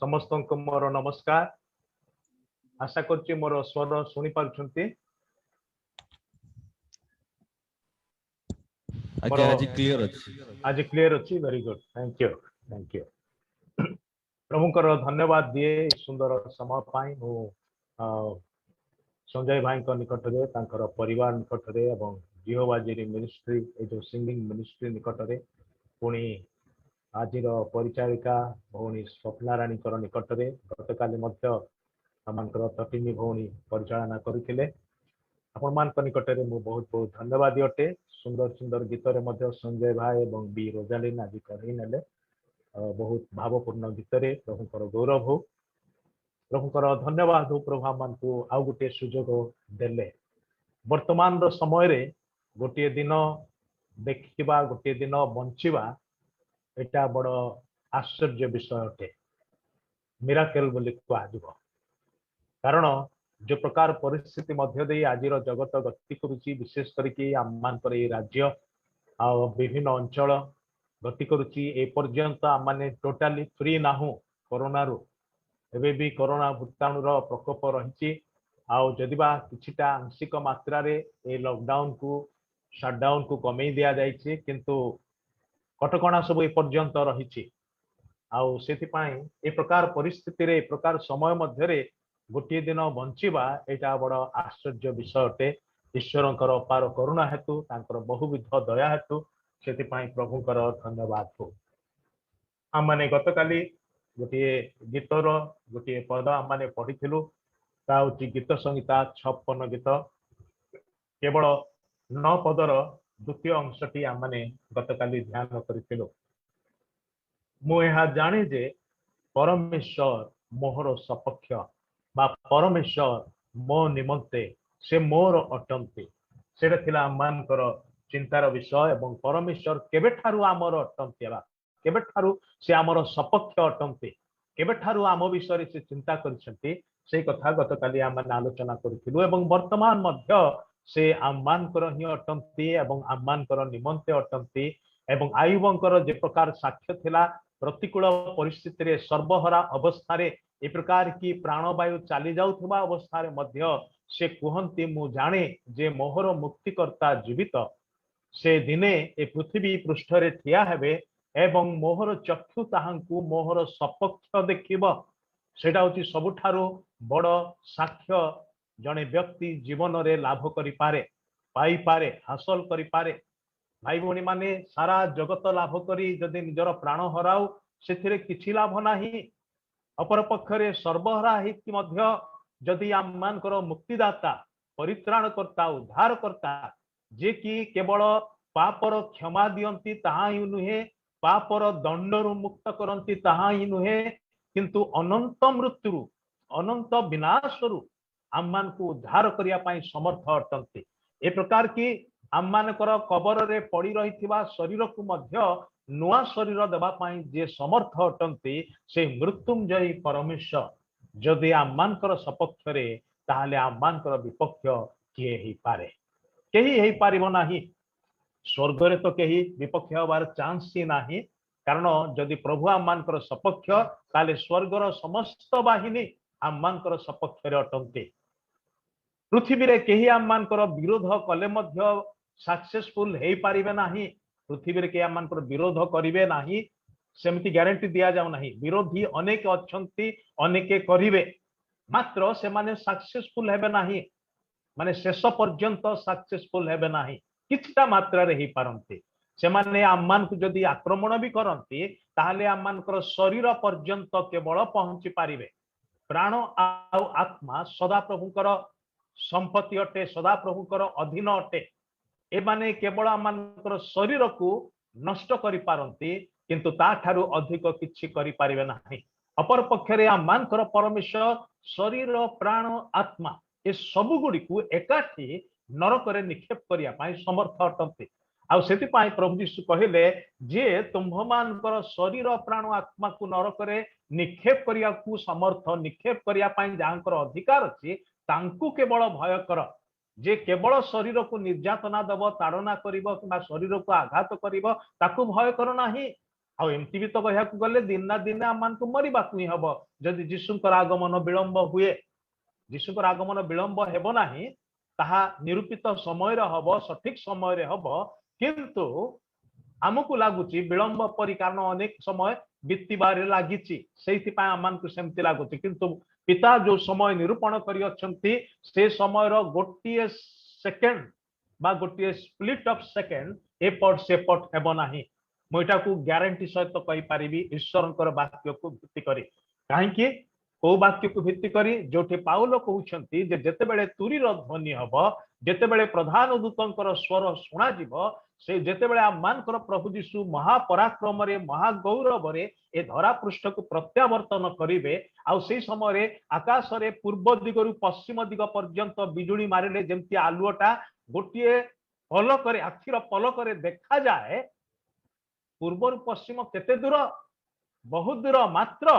समस्त को मोर नमस्कार। आशा करछि मोर स्वर सुनी पारुछंती। आज्ञा आज क्लियर अछि। आज क्लियर अछि। Very good, thank you, thank you. प्रभुंकर धन्यवाद दिए सुंदर समय पाई मु संजय भाई को निकट रे तांकर परिवार निकट रे एवं जिहोबाजी मिनिस्ट्री ए जो सिंगिंग मिनिस्ट्री निकट रे पुणी आज परिचारिका भौणी स्वप्नाराणी निकट रे गतकाली मध्य आमंकर तटिनी भौणी परिचालना करथिले। आपण मान निकट रे मु बहुत बहुत धन्यवाद अटे। सुंदर सुंदर गीत रे मध्य संजय भाई एवं बी रोजालिन आज कहि नेले बहुत भावपूर्ण गीत रे प्रभुकर गौरव हो, प्रभुकर धन्यवाद हो। प्रभु मान को आउ गोटे सुजोग देले। वर्तमान रो समय रे गोटे दिन देखिबा गोटे दिन बंचिबा एटा बड़ आश्चर्य विषय अटे, मिराकल बोली कहजिबो। कारण जो प्रकार परिस्थिति मध्य दे आज जगत गति करुच्ची, विशेष करके आम राज्य आ विभिन्न अंचल गति करुच्ची ए पर्यंत आम माने टोटाली फ्री नाहु कोरोना रु। एबे भी कोरोना भूताणु रो प्रकोप रही। आदिबा किछिटा आंशिक मात्रा रे ए लॉकडाउन को शटडाउन को कमे दिया जाइछे, किंतु कटकणा सब ए पर्यंत रही। आउ सेतिपाई ए प्रकार परिस्थिति रे ए प्रकार समय मध्य रे गोटे दिन बंचिबा एटा बड़ आश्चर्य विषय अटे। ईश्वरंकर अपार करुणा हेतु तांकर बहुविध दया हेतु सेतिपाई प्रभुकर धन्यवाद हो। आम माने गतकाली गोटे गीतर गोटे पद आम माने पढ़िथिलु, ता होची गीत संहिता 56 गीत केवल 9 पदर द्वितीय अंशटी आम माने गतकाली ध्यान करिथिलु। मु यह जाने जे परमेश्वर मोहर सपक्ष बा परमेश्वर मो निमंते से मोर अटंती। सेटा थिला आममानकर चिंतार विषय। एवं परमेश्वर केबेठारु आमर अटंती बा केबेठारु से आमर सपक्ष अटंती, केबेठारु आम विषय से चिंता करिसंती, से कथा गतकाली आम आलोचना करिथिलु। एवं वर्तमान मध्य से आममानकर ही अटंती एवं आममानकर निमंते अटंती। एवं आयुबंकर जे प्रकार साक्ष्य थिला प्रतिकूल परिस्थिति रे सर्वहरा अवस्था रे ए प्रकार की प्राणवायु चली जाउथबा अवस्था रे मध्य से कहंती मु जाने जे मोहर मुक्तिकर्ता जीवित, से दिने ए पृथ्वी पृष्ठ रे ठिया हेबे एवं मोहर चक्षु ताहांकु मोहर सपक्ष देखिब। सेटा होची सबुठारो बड़ साक्ष्य जने व्यक्ति जीवन रे लाभ करि पारे, पाई पारे, हासिल करि पारे। भाई भौणी माने सारा जगत लाभ करी जदि निजर प्राण हराऊ से किछि लाभ नाही। अपर पक्षरे सर्वहरा हित मध्य जदि आम मानकर मुक्तिदाता परित्राण करता उद्धार करता जे कि केवल पापर क्षमा दियंती ताहा ही नुहे, पापर दंडरु मुक्त करंती ताहा ही नुहे, किंतु अनंत मृत्यु अनंत विनाशरु आम मान को उद्धार करिया पाई समर्थ अटंती। ए प्रकार की आम मानकर कबर रे पड़ी रहिथिबा शरीर को मध्य नुआ शरीर देबा पाई जे समर्थ अटंती से मृत्युंजयी परमेश्वर जदि आम मानकर सपक्ष रे ताहाले आम मानकर विपक्ष किए ही पारे? केही ही पारिबो नाही। स्वर्ग रे तो केही विपक्ष होबार चांस ही नाही। कारण जदि प्रभु आम मानकर सपक्ष ताले स्वर्गर समस्त बाहिनी आम मानकर सपक्ष रे अटंती। पृथ्वी रे केही आम मानकर विरोध कले मध्य सक्सेसफुल हेई पारिबे नाही। पृथ्वी रे के आम मानकर विरोध करिवे नाही सेमती ग्यारंटी दिया जाउ नाही। विरोधी अनेक अछंती, अनेके करिवे, मात्र से माने सक्सेसफुल हेबे नाही, माने शेष पर्यंत सक्सेसफुल हेबे नाही। किछटा मात्रा रे ही पारंती। से माने आम्मान को जदि आक्रमण भी करंती ताहाले आम्मानकर शरीर पर्यंत केवल पहुंची पारिबे। प्राण आ आत्मा सदा प्रभुकर संपत्ति अटे, सदा प्रभुकर अधीन अटे। ए माने केवल आम्मानकर शरीर को नष्ट करि पारंती, किंतु ता ठारू अधिक किछि करि पारिबे नाही। अपर पक्षरे आम्मानकर परमेश्वर शरीर प्राण आत्मा ए सबु गुडी को एकाठी नरक रे निक्षेप करिया पाई समर्थ अटंती। आ सेति पाई प्रभु यीशु कहिले जे तुम्भमानकर शरीर प्राण आत्मा को नरक रे निक्षेप करिया को समर्थ निक्षेप करिया पाई जांकर अधिकार अछि तांकु केवल भय कर। जे केवल शरीर को निर्यातना दब, ताड़ना करिवो किबा शरीर को आघात करिवो ताकु भय कर नाही। आ एमती भी तो कहया गले दिन ना दिन आम मान को मरवाक ही हम जदि जीशुकर आगमन विलंब हुए जीशुकर आगमन विलंब हेब नाही ताहा निरूपित समय हब सठिक समय हब किंतु आमको लगुच विलंब परी कारण अनेक समय बीतबार लगी आम सेमती लगुच किंतु पिता जो समय निरूपण कर समय गोटे सेकेंड बा गोटे स्प्लिट ऑफ सेकेंड एपट सेपट हेब नाही मुझा को ग्यारंटी सहित कहीपरि ईश्वर वाक्य को भित्ति करी कहीं को वाक्य को भित्ति करी जो पाउल कहते जितेबले तुरीर ध्वनि हम जितेबले प्रधान दूतर स्वर शुणा से जितेबले आम मानकर प्रभु जीशु महापराक्रम महागौरव ए धरा पृष्ठ को प्रत्यावर्तन करेंगे आई समय आकाश रे पूर्व दिगरु पश्चिम दिग पर्यंत बिजुली मारिले जमती आलुटा गोटे पलक आखिर पलक देखा जाए पूर्व पश्चिम केते दूर बहुत दूर मात्र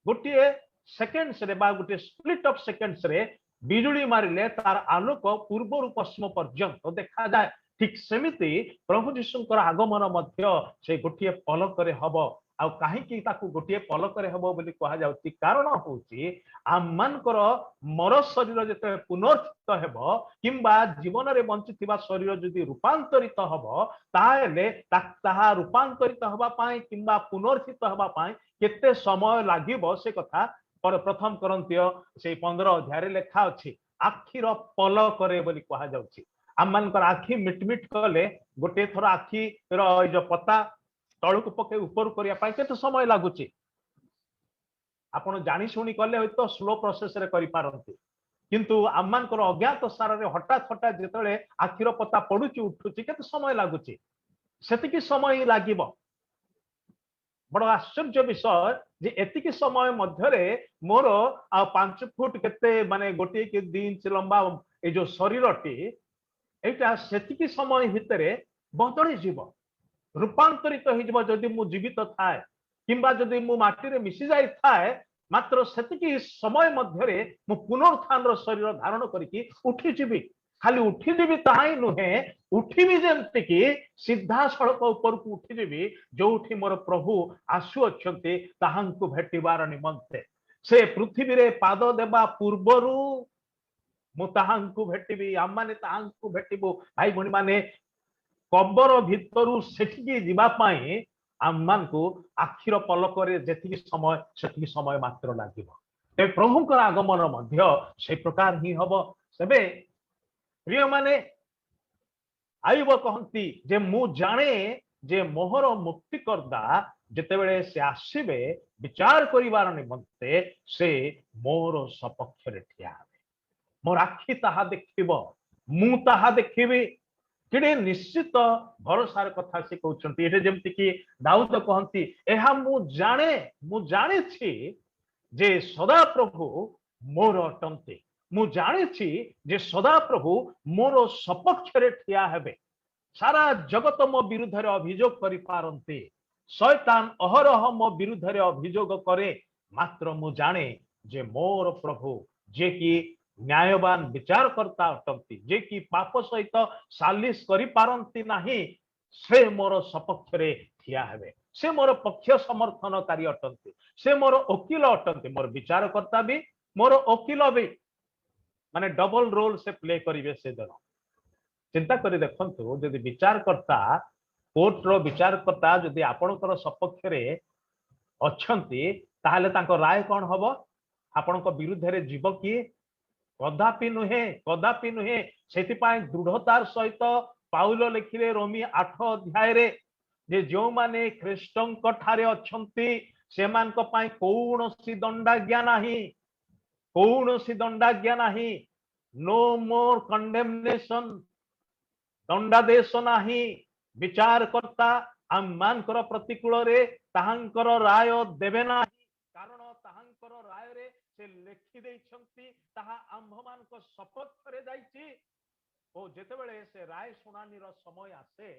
गोटे सेकेंड्स रे बा गोटे स्प्लिट ऑफ सेकेंड्स रे बिजुली मारिले तार आलोक पूर्व पश्चिम पर्यंत देखा जाए ठीक सेमिति प्रभु जीशुकर आगमन मध्य से गोटे पलक हम आ कहीं गोटे पलक हम बोली कह जाउछि कारण होछि आम मानकर मर शरीर जिते पुनर्थित हेब किंबा जीवन रे बंचिथिबा शरीर जदि रूपांतरित हम ताहेले ताहा रूपांतरित हबा पाई किंबा पुनर्थित हबा पाई केते समय लागिबो से कथा पर प्रथम करंतिय से 15 अध्याय लेखा अछि आखिर पलक रे बोली कह जाउछि आम मानकर आखि मिटमिट कले गोटे थर आखि जो पता तलू पके ऊपर करने समय लगुच आपण जानी शुणी कले तो स्लो प्रोसेस रे करि पारंती किंतु आम मानकर अज्ञात सार हठात हठात जिते आखिर पता पड़ुची उठुची केते समय लगुच सेतिकी समय लागिबो बड़ आश्चर्य विषय जे एतिकी समय मध्यरे मोर 5 फुट केते माने गोटे के 2 इंच लंबा ए जो शरीरटी एटा सेतिकी समय भितरे बदली जीव रूपांतरित हो जदि मु जीवित थाए किंबा जदि मु माटी रे मिसी जाई थाए मात्र सेतिकी समय मध्यरे मु पुनरुत्थान शरीर धारण करके उठी जीवी खाली उठी जीवी ताही नुहे उठीबी जेमति कि सीधा सड़क ऊपर को उठी जीवी जोठी मोर प्रभु आसु अछंते ताहांकु भेटिबार निमंते से पृथ्वी रे पाद देबा पूर्वरु मु ताहांकु भेटिबी आम माने ताहांकु भेटिबो भाई भणी माने कबर भितरु सेठिकी जीवा पाई आम मान को आखिर पलक रे जेतिकी समय सेतिकी समय मात्र लागिबो ते प्रभुकर आगमन मध्य से प्रकार ही हबो सेबे प्रिय माने आयुब कहती जे मु जाने जे मोहर मुक्ति करदा जितेबले से आसीबे विचार करिवार निमंते से मोर सपक्ष रे ठिया हेबे मोर आखि ताहा देखिबो मु ताहा देखिबी केडे निश्चित भरोसार कथा से कहउछंती एटे जेमति कि दाऊद कहंती एहा मु जाने छी जे सदा प्रभु मोर अटंती मु जाने छी जे सदा प्रभु मोर सपक्ष रे ठिया हेबे सारा जगत मो विरुद्ध रे अभियोग करि पारंती शैतान अहरह मो विरुद्ध रे अभियोग करे मात्र मु जाने जे मोर प्रभु जे कि न्यायवान विचार करता अटंती जे कि पाप सहित सालिस करि पारंती नाही से मोर सपक्ष रे ठिया हेबे से मोर पक्ष समर्थनकारी अटंती से मोर वकील अटंती मोर विचार करता भी मोर वकील भी माने डबल रोल से प्ले करिवे से दिन चिंता करी देखंतु जदि विचारकर्ता कोर्ट रो विचारकर्ता जदि आपणकर सपक्ष रे अछंती ताहले तांको राय कोन हबो आपणको विरुद्ध रे जीव की कदापि नुहे सेति पाए दृढ़तार सहित पाउल लिखिले रोमी 8 अध्याय रे जे जो माने ख्रीष्टंक ठारे अछंती सेमान को पाए कौनसी दंडाज्ञा नाही नो मोर कंडेमनेशन दंडादेश नाही विचार करता आम मानकर प्रतिकूल रे ताहांकर राय देबे नाही कारण ताहांकर राय रे से लेखि दैछंती ताहा आंभ मानक सपक्ष रे जाईची ओ जेतेबेले से राय सुनानी रो समय आसे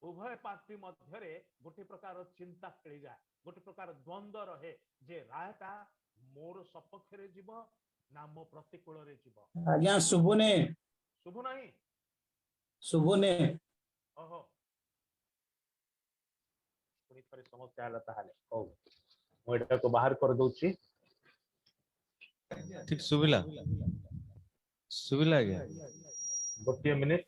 उभय पार्टी मध्य रे गोटे प्रकार चिंता खेली जाए गोटे प्रकार द्वंद्व रहे जे रायटा मोर सपक्ष रे जीव ना मो प्रतिकूल रे जीव आज्ञा शुभने शुभ नहीं शुभने ओहो पुणी थरे समस्या हला ताहाले हो मो एटा को बाहर कर दोछि ठीक सुविला आज्ञा गोटे मिनिट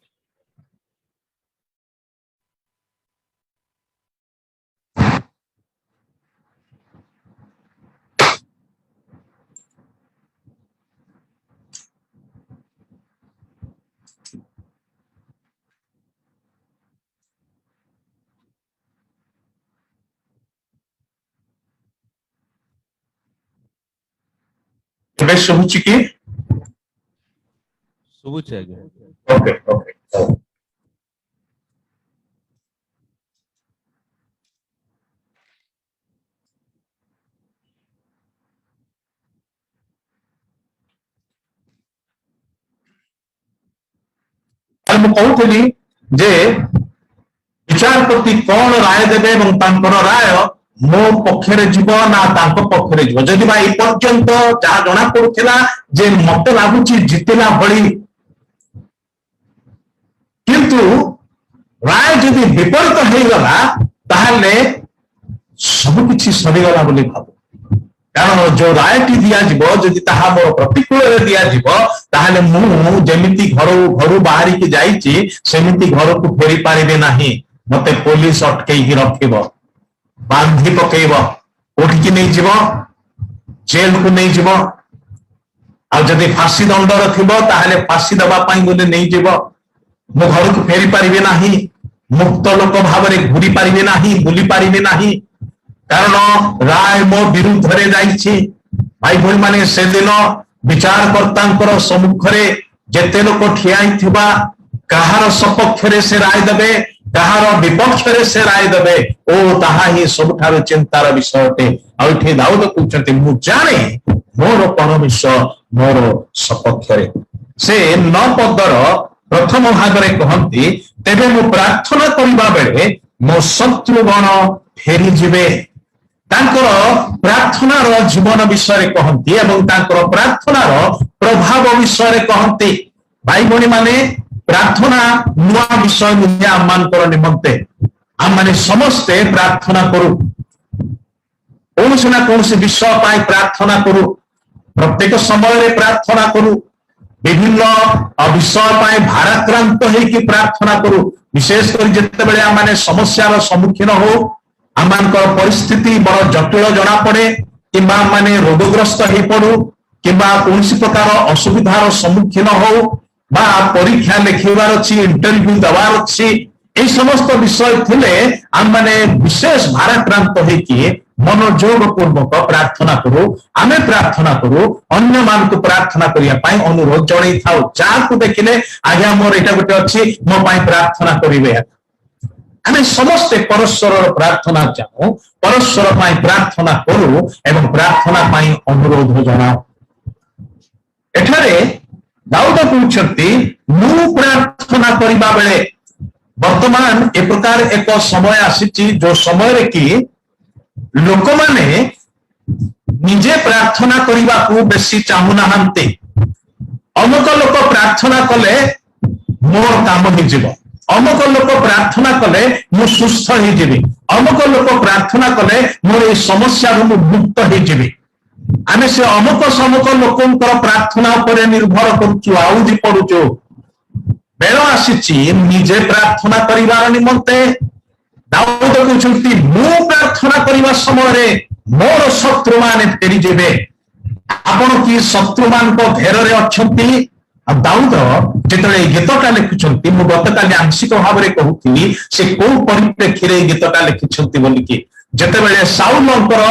शुभुची की शुभुची आज्ञा ओके ओके ମୁଁ କହୁଥିଲି ଯେ ବିଚାରପତି କଣ ରାୟ ଦେବେ ଏବଂ ତାଙ୍କର ରାୟ ମୋ ପକ୍ଷରେ ଯିବ ନା ତାଙ୍କ ପକ୍ଷରେ ଯିବ ଯଦି ବା ଏ ପର୍ଯ୍ୟନ୍ତ ଯାହା ଜଣା ପଡୁଥିଲା ଯେ ମତେ ଲାଗୁଛି ଜିତିଲା ଭଳି କିନ୍ତୁ ରାୟ ଯଦି ବିପରୀତ ହେଇଗଲା ତାହେଲେ ସବୁକିଛି ସରିଗଲା ବୋଲି ଭାବୁ କାରଣ ଯୋଉ ରାୟଟି ଦିଆଯିବ ଯଦି ତାହା ମୋର ପ୍ରତିକୂଳରେ ଦିଆଯିବ ତାହେଲେ ମୁଁ ଯେମିତି ଘରୁ ବାହାରିକି ଯାଇଛି ସେମିତି ଘରକୁ ଫେରି ପାରିବି ନାହିଁ ମତେ ପୋଲିସ ଅଟକେଇକି ରଖିବ ବାନ୍ଧି ପକେଇବ କୋଠିକି ନେଇଯିବ ଜେଲକୁ ନେଇଯିବ ଆଉ ଯଦି ଫାଶୀ ଦଣ୍ଡର ଥିବ ତାହେଲେ ଫାଶୀ ଦେବା ପାଇଁ ବୋଲି ନେଇଯିବ ମୁଁ ଘରକୁ ଫେରି ପାରିବି ନାହିଁ ମୁକ୍ତ ଲୋକ ଭାବରେ ଘୁରି ପାରିବି ନାହିଁ ବୁଲି ପାରିବି ନାହିଁ କାରଣ ରାୟ ମୋ ବିରୁଦ୍ଧରେ ଯାଇଛି ଭାଇ ଭଉଣୀ ମାନେ ସେଦିନ ବିଚାରକର୍ତ୍ତାଙ୍କର ସମ୍ମୁଖରେ ଯେତେ ଲୋକ ଠିଆ ହେଇଥିବା କାହାର ସପକ୍ଷରେ ସେ ରାୟ ଦେବେ କାହାର ବିପକ୍ଷରେ ସେ ରାୟ ଦେବେ ଓ ତାହା ହିଁ ସବୁଠାରୁ ଚିନ୍ତାର ବିଷୟ ଅଟେ ଆଉ ଏଠି ଦାଉଦ କହୁଛନ୍ତି ମୁଁ ଜାଣେ ମୋର ପରମେଶ୍ୱର ମୋର ସପକ୍ଷରେ ସେ 9 ପଦର ପ୍ରଥମ ଭାଗରେ କହନ୍ତି ତେବେ ମୁଁ ପ୍ରାର୍ଥନା କରିବା ବେଳେ ମୋ ଶତ୍ରୁଗଣ ଫେରିଯିବେ ତାଙ୍କର ପ୍ରାର୍ଥନାର ଜୀବନ ବିଷୟରେ କହନ୍ତି ଏବଂ ତାଙ୍କର ପ୍ରାର୍ଥନାର ପ୍ରଭାବ ବିଷୟରେ କହନ୍ତି ଭାଇ ଭଉଣୀ ମାନେ ପ୍ରାର୍ଥନା ନୂଆ ବିଷୟ ନୁହେଁ ଆମମାନଙ୍କର ନିମନ୍ତେ ଆମମାନେ ସମସ୍ତେ ପ୍ରାର୍ଥନା କରୁ କୌଣସି ନା କୌଣସି ବିଷୟ ପାଇଁ ପ୍ରାର୍ଥନା କରୁ ପ୍ରତ୍ୟେକ ସମୟରେ ପ୍ରାର୍ଥନା କରୁ ବିଭିନ୍ନ ବିଷୟ ପାଇଁ ଭାରାକ୍ରାନ୍ତ ହେଇକି ପ୍ରାର୍ଥନା କରୁ ବିଶେଷ କରି ଯେତେବେଳେ ଆମମାନେ ସମସ୍ୟାର ସମ୍ମୁଖୀନ ହଉ ଆମମାନଙ୍କର ପରିସ୍ଥିତି ବଡ଼ ଜଟିଳ ଜଣା ପଡେ କିମ୍ବା ମାନେ ରୋଗଗ୍ରସ୍ତ ହେଇପଡୁ କିମ୍ବା କୌଣସି ପ୍ରକାର ଅସୁବିଧାର ସମ୍ମୁଖୀନ ହଉ বা পরীক্ষা লেখিবার ଅଛି ইন্টারভিউ দেওয়ার ଅଛି এই সমস্ত বিষয় থিলে আমমানে বিশেষ ভারাক্রান্ত হইকি মনোযোগ পূর্বক প্রার্থনা করু আমি প্রার্থনা করু অন্য মানুষ প্রার্থনা করিয়া পাই অনুরোধ জଣାଇ থাও যাহাକୁ ଦେଖିଲେ আজ্ঞা মোর এটা গোটে ଅଛି ମୋ ପାଇଁ প্রার্থনা করিবে ଆମେ ସମସ୍ତେ ପରସ୍ପରର ପ୍ରାର୍ଥନା ଚାହୁଁ ପରସ୍ପର ପାଇଁ ପ୍ରାର୍ଥନା କରୁ ଏବଂ ପ୍ରାର୍ଥନା ପାଇଁ ଅନୁରୋଧ ଜଣାଉ ଏଠାରେ ଦାଉଦ କହୁଛନ୍ତି ମୁଁ ପ୍ରାର୍ଥନା କରିବା ବେଳେ ବର୍ତ୍ତମାନ ଏ ପ୍ରକାର ଏକ ସମୟ ଆସିଛି ଯୋଉ ସମୟରେ କି ଲୋକମାନେ ନିଜେ ପ୍ରାର୍ଥନା କରିବାକୁ ବେଶୀ ଚାହୁଁନାହାନ୍ତି ଅମୁକ ଲୋକ ପ୍ରାର୍ଥନା କଲେ ମୋର କାମ ହେଇଯିବ ଅମୁକ ଲୋକ ପ୍ରାର୍ଥନା କଲେ ମୁଁ ସୁସ୍ଥ ହେଇଯିବି ଅମୁକ ଲୋକ ପ୍ରାର୍ଥନା କଲେ ମୋର এই ସମସ୍ୟାରୁ ମୁଁ ମୁକ୍ତ ହେଇଯିବି ଆମେ ସେ ଅମୁକ ସମୁକ ଲୋକଙ୍କର ପ୍ରାର୍ଥନା ଉପରେ ନିର୍ଭର କରୁଛୁ ଆଉଜି ପଡୁଛୁ ବେଳ ଆସିଛି ନିଜେ ପ୍ରାର୍ଥନା କରିବାର ନିମନ୍ତେ ଦାଉଦ କହୁଛନ୍ତି ମୁଁ ପ୍ରାର୍ଥନା କରିବା ସମୟରେ ମୋର ଶତ୍ରୁମାନେ ଫେରିଯିବେ ଆପଣ କି ଶତ୍ରୁମାନଙ୍କ ଘେରରେ ଅଛନ୍ତି ଆଉ ଦାଉଦ ଯେତେବେଳେ এই ଗୀତଟା ଲେଖୁଛନ୍ତି ମୁଁ ଗତକାଲି ଆଂଶିକ ଭାବରେ କହୁଥିଲି ସେ କୋଉ ପରିପ୍ରେକ୍ଷୀରେ এই ଗୀତଟା ଲେଖିଛନ୍ତି ବୋଲିକି ଯେତେବେଳେ ସାଉଲଙ୍କର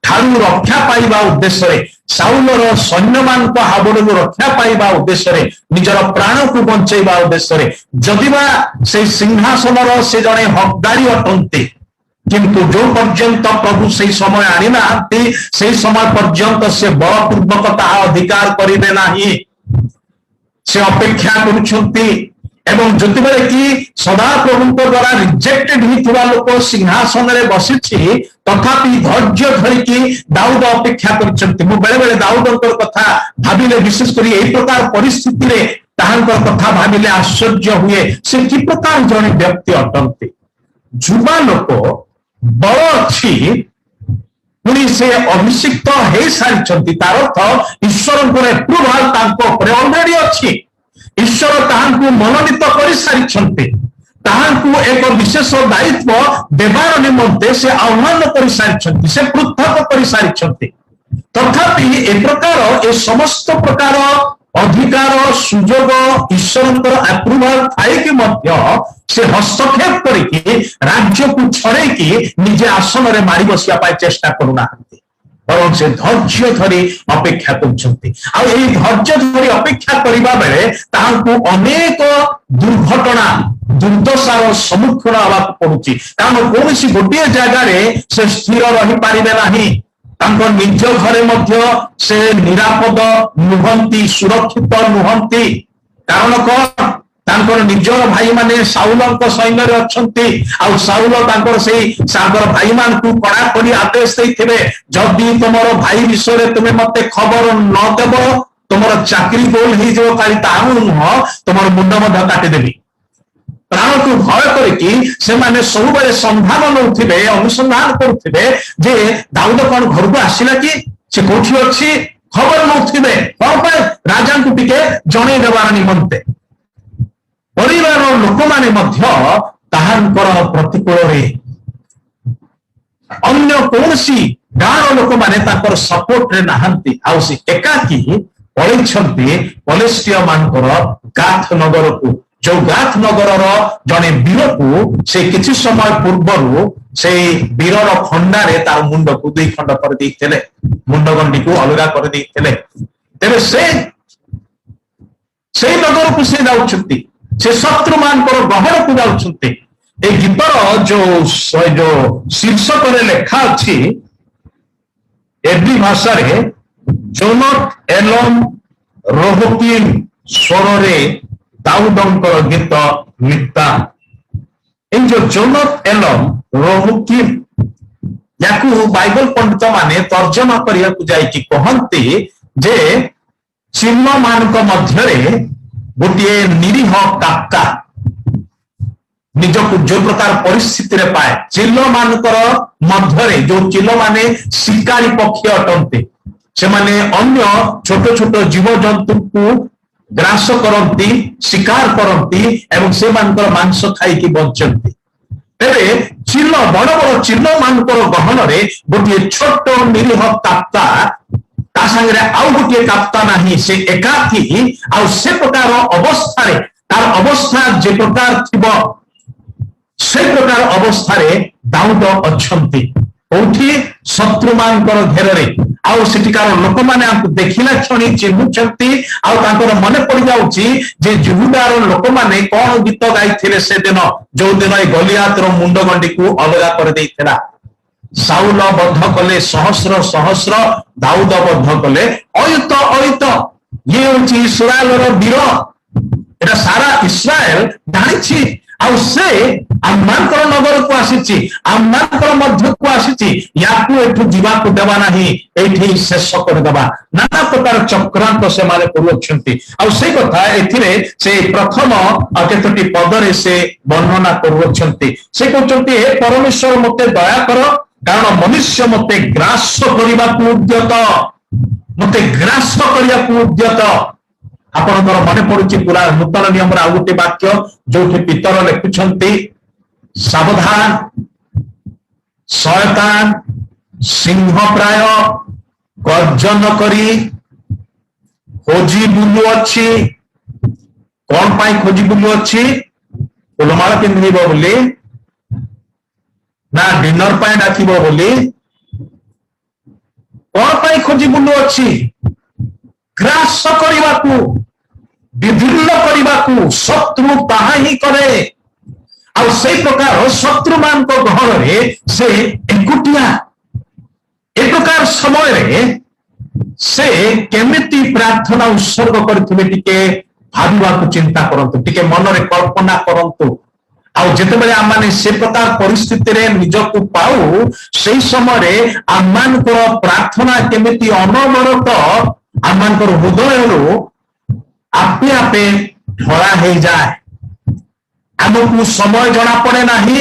ଠାରୁ ରକ୍ଷା ପାଇବା ଉଦ୍ଦେଶ୍ୟରେ ସାଉଲର ସୈନ୍ୟମାନଙ୍କ ହାବୁଡ଼ରୁ ରକ୍ଷା ପାଇବା ଉଦ୍ଦେଶ୍ୟରେ ନିଜର ପ୍ରାଣକୁ ବଞ୍ଚାଇବା ଉଦ୍ଦେଶ୍ୟରେ ଯଦିବା ସେଇ ସିଂହାସନର ସେ ଜଣେ ହକଦାରୀ ଅଟନ୍ତି କିନ୍ତୁ ଯୋଉ ପର୍ଯ୍ୟନ୍ତ ପ୍ରଭୁ ସେଇ ସମୟ ଆଣିନାହାନ୍ତି ସେଇ ସମୟ ପର୍ଯ୍ୟନ୍ତ ସେ ବଳପୂର୍ବକ ତାହା ଅଧିକାର କରିବେ ନାହିଁ ସେ ଅପେକ୍ଷା କରୁଛନ୍ତି ଏବଂ ଯେତେବେଳେ କି ସଦାପ୍ରଭୁଙ୍କ ଦ୍ୱାରା ରିଜେକ୍ଟେଡ ହେଇଥିବା ଲୋକ ସିଂହାସନରେ ବସିଛି ତଥାପି ଧୈର୍ଯ୍ୟ ଧରିକି ଦାଉଦ ଅପେକ୍ଷା କରିଛନ୍ତି ମୁଁ ବେଳେ ବେଳେ ଦାଉଦଙ୍କର କଥା ଭାବିଲେ ବିଶେଷ କରି ଏହି ପ୍ରକାର ପରିସ୍ଥିତିରେ ତାହାଙ୍କର କଥା ଭାବିଲେ ଆଶ୍ଚର୍ଯ୍ୟ ହୁଏ ସେ କି ପ୍ରକାର ଜଣେ ବ୍ୟକ୍ତି ଅଟନ୍ତି ଯୁବା ଲୋକ बल अच्छी पुणी से अभिषिक्त हो सारी तार अर्थ ईश्वर एप्रुवाल ऑलरेडी अच्छी ईश्वर ताहांकु मनोनीत कर सारी ताहांकु एक विशेष दायित्व देवार निमंते से आह्वान कर सारी से पृथक कर सारी तथापि ए प्रकार ए समस्त प्रकार अधिकार सुजोग ईश्वर एप्रुवाल थाई कि से हस्तक्षेप करके राज्य को छड़े कि निजे आसन रे मारी बसिया चेष्टा करूना बर से धैर्य धरी अपेक्षा धैर्य धरी अपेक्षा करने बेले अनेक दुर्घटना दुर्दशार सम्मुखीन हवा पड़ुची कारण कौन गोटे जगार से स्थिर रही पारे ना निज घरे मध्य से निरापद नुहंती सुरक्षित नुहंती कारण कौन तांकर निजर भाई माने साउलଙ୍କ सैन्य अच्छंती आ साउल से भाई मान को कड़ा कड़ी आदेश देथिबे जदि तुमर भाई विषय तुम्हें मते खबर न देब तुमर चाकरी गोल ही जो काली ताहु न तुमर मुंड मध्य काटि देबी प्राण को भय करके से माने सब बेले संधान नउथिबे अनुसंधान करुथिबे जे दाऊद कौन घर को आसिला कि से कोठी अछि खबर नउथिबे कोन राजा को टिके जणे देवार निमंते परिवार लोक माने मध्य ताहांकर प्रतिकूल अन्य कौनसी गाँव लोक माने ताकर सपोर्ट रे नहांती आ से एकाकी पळैछंती पलेस्टिया मानकर गाथ नगर को जो गाथ नगर जने वीर को से किछि समय पूर्व से वीरर खंडारे तार मुंड को दुई खंड कर देइथिले मुंडगंडी को अलगा कर देइथिले तेरे से नगर को से जाउछंती से शत्रु मान गहन को जाउछंती ए गीतर जो शीर्षक लेखा अच्छी एवरी भाषा रे जोनत एलम रोहकीम स्वर रे दाऊदंकर गीत मिता इन जो जोनत एलम रोहकीम याकू बाइबल पंडित माने तर्जमा करिया को जाई कि कहंती जे चिन्ह मान को मध्य रे गोटे निरीह काका निज को जो प्रकार परिस्थिति रे पाए चिल्लो मानकर मध्य जो चिल्लो माने शिकारी पक्षी अटंते से माने अन्य छोट छोट जीव जंतु को ग्रास करती शिकार करती एवं से मानकर मांस खाई की बंचती तेरे चिल्लो बड़ बड़ चिल्लो मानकर गहन रे गोटे छोट निरीह काका ता संगे आउ गोटे काप्ता नहीं से एकाकी आउ से प्रकार अवस्था रे तार अवस्था जे प्रकार थिबो से प्रकार अवस्था रे दाऊद अच्छंती कोठी शत्रु मानकर घेर रे आउ सेटिकार लोक माने आपको देखिला क्षणी चिन्हुचंती आउ तांकर मने पड़ जाउची जे यहूदार लोक माने कोन गीत गाइथिले से दिन जो दिन ए गलियात रो मुंड गंडी को अलगा कर देइथिला साउल बद्ध कले सहस्र सहस्र दाऊद बद्ध कले अयुत अयुत ये होची इस्राएल वीर एटा सारा इस्राएल जानिछि आउ से आम्मानकर नगर को आसीछि आम्मानकर मध्य को आसीछि याकू एठु जीवा को देबा नाही एठी शेष कर देबा नाना प्रकार चक्रांत से माने करूछंती आउ से कथा एथिरे से प्रथम केतटी पदरे से वर्णना करूछंती से कहउछंती हे परमेश्वर मते दया कर कारण मनुष्य मते ग्रास करने उद्यत मते ग्रास करने उद्यत आपंकर मन पड़ुची पूरा नूतन नियम आउ गोटे वाक्य जो पितर लिखुंट सावधान शयतान सिंह प्राय गर्जन करी खोजी बुलु अच्छी कौन पाई खोजी बुलु अच्छी फुलमाला पिंधब बोली ना डिनर पाई डाकिबो बोली कौन पाई खोजी बुलु अच्छी ग्रास करने विभिन्न करने शत्रु ताहा ही करे आ से प्रकार शत्रु मान गहन रे से एकुटिया ए प्रकार समय रे से केमिति प्रार्थना उत्सर्ग करथिबे टिके भाबिबा को चिंता करंतु टिके मन रे कल्पना करंतु आउ जेतेबेले आमाने से प्रकार परिस्थिति रे निजको पाऊ से समय आमानकर प्रार्थना केमिति अनवरत आमानकर हृदय रो आपे आपे ढला हो जाए आमको समय जना पड़े नहीं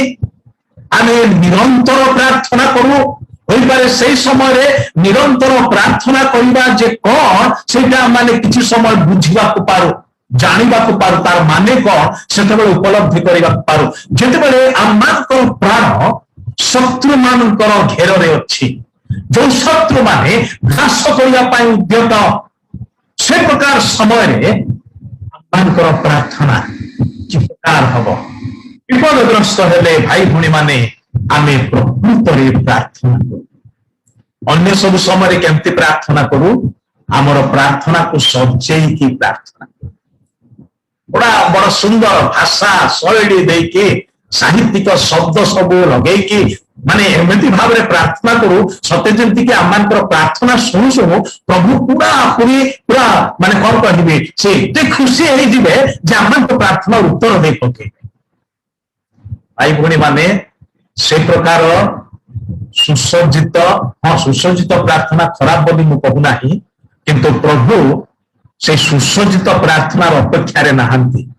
आमे निरंतर प्रार्थना करू होई पारे से समय रे निरंतर प्रार्थना करबा जे कोन सेटा माने किछि समय बुझिबा को पारो जानिबा को पारो तार माने कोन सेते बेले उपलब्धि करबा पारो जेते बेले आमानकर प्राण शत्रु मानकर घेर रे अछि जो शत्रु माने नाश करबा पई उद्यत से प्रकार समय रे आमानकर प्रार्थना कि प्रकार हबो विपदग्रस्त हेले भाई भणी माने आमे प्रकृत रे प्रार्थना करू अन्य सब समय केमती प्रार्थना करू आमर प्रार्थना को सजेई की प्रार्थना बड़ा बड़ा सुंदर भाषा शैली देके साहित्यिक शब्द सब लगे कि माने एमती भाव में प्रार्थना करू सत्य जमती कि आमानकर प्रार्थना सुनु सुनु प्रभु पूरा पूरा माने कौन कहबे से एते खुशी हे जिवे जे आमानकर प्रार्थना उत्तर दे पके भाई भणी माने से प्रकार सुसज्जित हाँ सुसज्जित प्रार्थना खराब बोली मु कहू नाही किंतु प्रभु से सुसज्जित प्रार्थनार अपेक्षा रे नहांती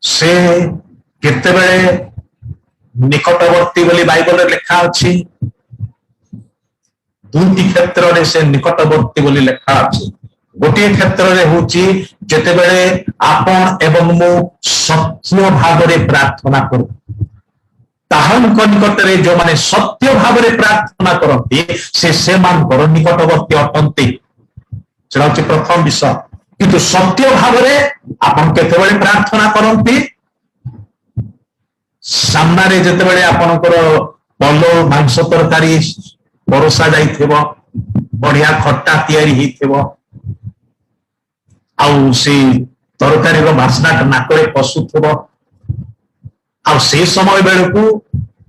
से केतेबेले निकटवर्ती बोली बाइबल रे लिखा अछि दुईटी क्षेत्र रे से निकटवर्ती बोली लिखा अछि गोटे क्षेत्र रे होची जेतेबेले आपण एवं मु सत्य भाव रे प्रार्थना करू ताहनक निकटरे जो माने सत्य भाव रे प्रार्थना करती से मानकर निकटवर्ती अटंती सेटा होची प्रथम विषय किंतु सत्य भाव रे आपण केतेबेले प्रार्थना करती सामना रे जेतेबेले आपनकर पलो मांस तरकारी परोसा जाइथिबो बढ़िया खट्टा तयारी हिथिबो आउ से तरकारी रो बासना नाकरे पसुथिबो आ से समय बेलू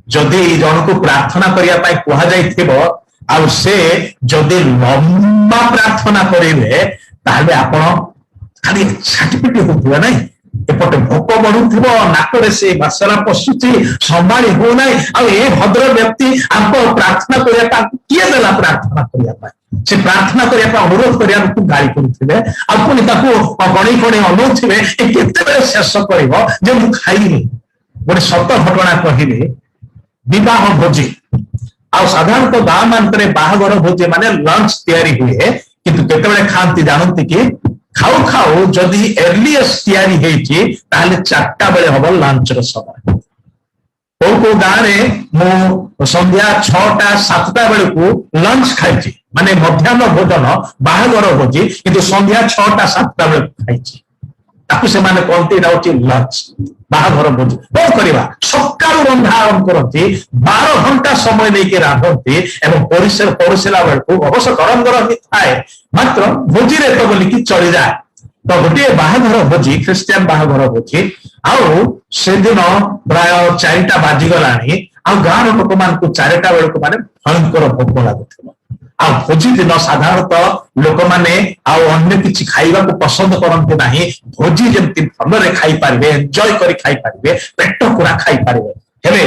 जदि जन को प्रार्थना करने कह जाइथिबो आ से जदि लंबा प्रार्थना करेंगे ताहले आपण खाली सर्टिफिकेट होथिबा नै एपटे भोक बढ़ुथिबो नाकरे से बासना पसुची संभाली हो नै आ ए भद्र व्यक्ति आपको प्रार्थना करया ता किए देला प्रार्थना करया से प्रार्थना करया अनुरोध करया गाड़ी करुथिबे आपण ताको गणी गणी अनुथिबे ए केते बेले शेष करबो जे मु खाइनी गोटे सत घटना कहले विवाह भोजी आ साधारणतः गाँ मानक बाहागर भोजी माने लंच तैयारी हुए किंतु केतेबेले खांती जानती कि खाऊ खाऊ जदि एर्लीएस्ट तैयारी हेची ताले 4टा बेले हबो लंच रो समय को गाँ रे मु संध्या 6टा 7टा बेले को लंच खाइची माने मध्याह्न भोजन बाहागर भोजी किंतु संध्या 6टा 7टा बेले खाइची ताकू से माने कोनती डाउची लंच बाहागर भोजी कौन करवा सकाळु रंधा आरंभ करती 12 घंटा समय लेके रांधती एवं परिसेला बेलू अवश्य गरम गरम ही थाए मात्र भोजी रे तो बोली कि चली जाए तो गोटे बाहागर भोजी ख्रिस्टियान बाहागर भोजी आउ से दिन प्राय 4टा बाजी गलानी आ गाँव लोक मान को 4टा बेलू माने भयंकर भोक लागुथिबो आ भोजी दिन साधारणतः लोक माने आ अन्य किछि खाइबा को पसंद करते नाही भोजी जेमति भलरे खाई पारबे एन्जॉय करी खाई पारबे पेट पूरा खाई पारबे हेले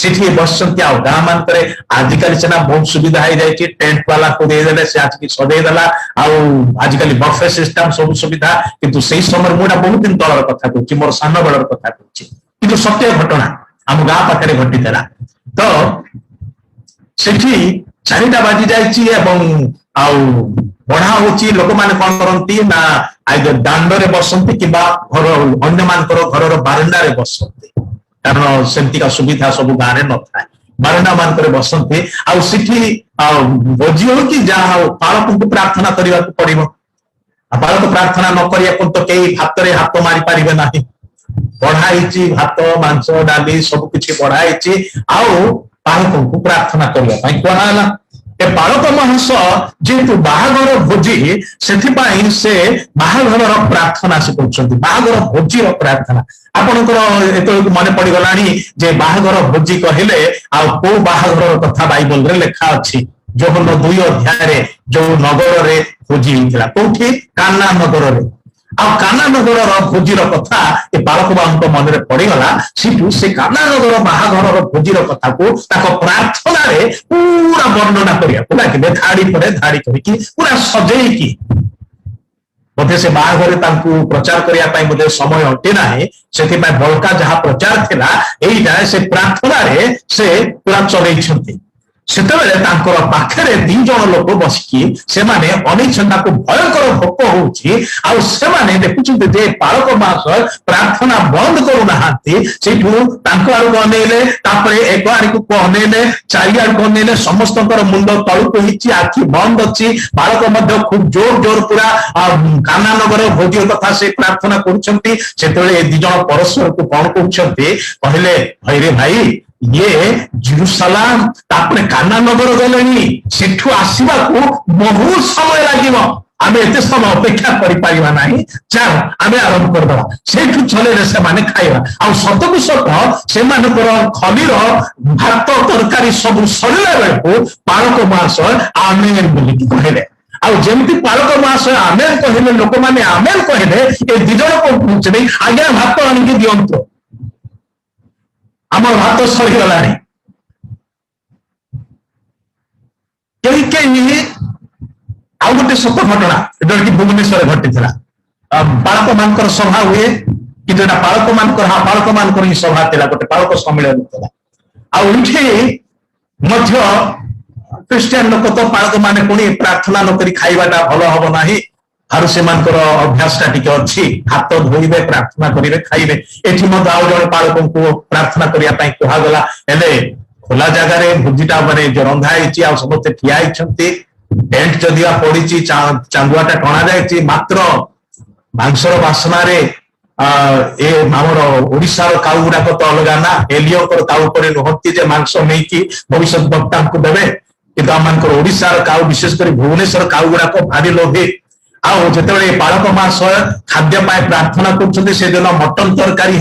सिठी बसंती आ गाँ मानकरे आजिकल सेना बहुत सुविधा हो जाय टेंट वाला को दे देले से आज की सदै देला आ आजिकल बफे सिस्टम सब सुविधा किंतु सेही समय मोडा बहुत दिन तळर कथा कहूची मोर सान बेलर कथा कहूची किंतु सत्य घटना हम गाँ पाखरे घटितला तो सिठी 4टा बाजी जाइची एवं आउ बढ़ा होची लोक माने कोन करंती ना आइदर दांड रे बसंती किबा घर अन्य मानकर घर रो बारंडा रे बसंती कारण सेंती का सुविधा सब गाँ रे न थाए बारंडा मानकर बसंती आउ सिठी भोजी हो कि जा पालक को प्रार्थना करबा को पड़िबो पालक प्रार्थना न करिया कोन तो केही हाथ रे हाथ मारी पारिबे नाही बढ़ाइची भात मांस डाली सब किछि बढ़ाइची आउ पालक को प्रार्थना करबा पई कहला ए पालक महस जेतु बाहागर भोजी सेथिपाई से बाहागर प्रार्थना से करछंती बाहागर भोजी रो प्रार्थना आपनकर एतो मने पड़ी गलानी जे बाहागर भोजी कहिले आ को बाहागर कथा बाइबल रे लिखा अछि जोहन 2 अध्याय रे जो नगर रे भोजी हितला कोठी काना नगर रे आ काना नगर भोजीर कथा ए बालक बांक मन रे पड़ी गला सिटू से काना नगर बाहागर भोजीर कथा को ताको प्रार्थना रे पूरा वर्णना करिया पूरा के धाड़ी पड़े धाड़ी करी पूरा सजेई की बोधे से बाहाघरे तांकु प्रचार करिया पाई बोधे समय अटे नाही सेति पाई बळका जहा प्रचार थिला एइटा से प्रार्थना रे से पूरा चलै छथि सेतेबेले तांकर पाखरे 2 जण लोक बसिकी सेमाने अनिच्छा को भयंकर भोक होउची आ सेमाने देखुछन्ते जे पालक मास प्रार्थना बंद करू नाहांती सेठु तांको आरु गनेले तापरे एक आरु को कहनेले चारि आरु गनेले समस्तकर मुंड तळु को हिची आखि बंद अछि पालक मध्ये खूब जोर जोर पूरा कानानगर भोजी कथा से प्रार्थना करूछन्ती सेतेबेले 2 जण परस्पर को कोन कहउछन्ती कहले भैरे भाई ये जेरुसलाम तापरे कानानगर गलेनी सेठु आसीबा को बहुत समय लागिबो आमे एते समय अपेक्षा करि पारिबा नाही चाल आमे आरंभ कर दवा सेठु चले रे से माने खाइबा आ सतकु सत से मानकर खलीर भात तरकारी सब सरिला बेलको पालक मास आमेन बोली कहले आ जेमति पालक मास आमेन कहले लोक माने आमेन कहले ए दिजण को पूछले आज्ञा भात आनि दियंतो आम भात सरीगला कहीं कहीं आउ गोटे सत घटना जो कि भुवनेश्वर घटी बालक मान सभा हुए कि बालक मान ही सभा था गोटे बालक सम्मेलन था क्रिस्टियन लोक तो बालक मैंने पुणी प्रार्थना नक खाइबाटा भल हम ना आरु से अभ्यास टी अच्छी हाथ धोइबे प्रार्थना करेंगे खाइबे एठी मत आउ जण पालक को प्रार्थना करिया पई कहगला एले खोला जगह भोजीटा माने जो रंधा होती आ समस्त ठिया होती टेंट जदिया पड़ी चांदुआटा टणा जाए मात्र मांसर बासना रे ए आमर ओडिशार काउ गुड़ाक तो अलग ना एलियर काउ पर नुहति जे मांस नहीं भविष्य वक्ता को देवे कि आम ओडिशार काउ विशेषकर भुवनेश्वर काउ गुड़ाक भारी लोभे आउ जिते पालक मास खाद्य प्रार्थना कर मटन तरकारी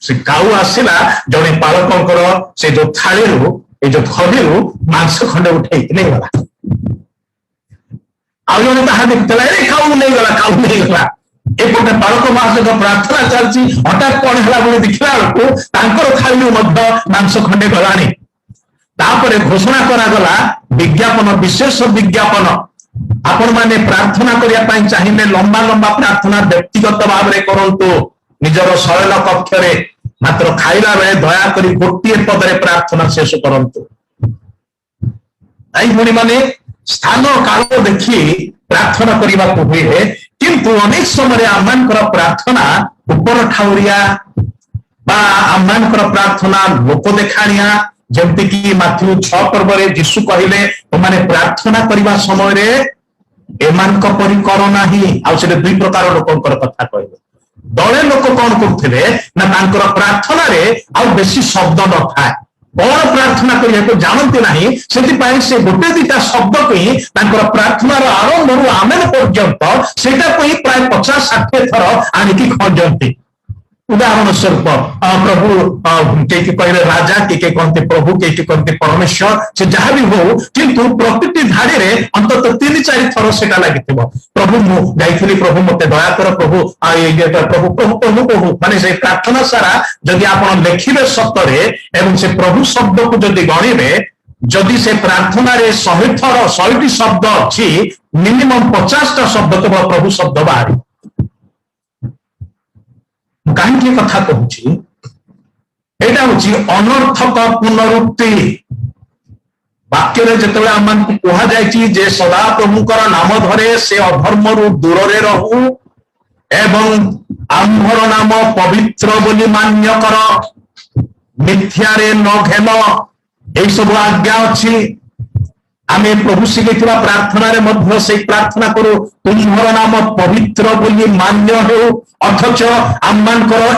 से काउ आसला जड़े पालक से जो थाली जो थली मांस खंडे उठे नहीं गला आउ जड़े देखता काउ नहीं गला काउ नहीं गला एपटे पालक मास जो प्रार्थना चलती हठात कौन है देखला बेलू थाली मांस खंडे गलानी तापर घोषणा करागला विज्ञापन विशेष विज्ञापन आपण माने प्रार्थना करिया चाहिए लंबा लंबा प्रार्थना व्यक्तिगत भाव में करंतु निजर शयन कक्ष मात्र खाइला बेले दया करी गोटे पदरे प्रार्थना शेष करंतु भाई माने स्थान काल देखी प्रार्थना करने को हुए किंतु अनेक समय आमर प्रार्थना उपर ठाउरिया आमर प्रार्थना लोक देखाणिया जमती कि माथ्यू 6 पर्व जीशु कहले तुमने प्रार्थना करने समय एमानक परि कर नाही आ से 2 प्रकार लोकंकर कथा कहले दले लोक कौन करथिले ना तांकर प्रार्थना रे आ बेसी शब्द न था कौन प्रार्थना करिया को जानते नाही सेति पाई से गोटे दिटा शब्द कहि तांकर प्रार्थना रो आरंभ रु आमेन पर्यंत सेटा कहि प्राय 50-60 थर आनिकी खंजंती उदाहरण स्वरूप प्रभु के कहले राजा के कहते प्रभु के कहते परमेश्वर से जहां भी हो किंतु प्रति धाड़ी रे अंतत 3-4 थर सेटा लगी प्रभु मु जाइथिली प्रभु मते दया कर प्रभु प्रभु प्रभु प्रभु प्रभु माने से प्रार्थना सारा जदि आपण लिखिबे सत्तरे एवं से प्रभु शब्द को जदि गणिबे जदि से प्रार्थना रे 100 थर 100 शब्द अछि मिनिमम 50टा शब्द केवल प्रभु शब्द बाहरी कहीं कथा कहूँ अनर्थक पुनरुक्ति वाक्य जिते आम कह जाए सदा प्रभुकर नाम धरे से अधर्म रु दूर रहू एवं आम्भर नाम पवित्र बोली मान्य कर मिथ्यारे न घेन यही सब आज्ञा अच्छी आम प्रभु शिखा प्रार्थना रे मध्य से प्रार्थना करू तुम्हार नाम पवित्र बोली मान्य हो अथच आम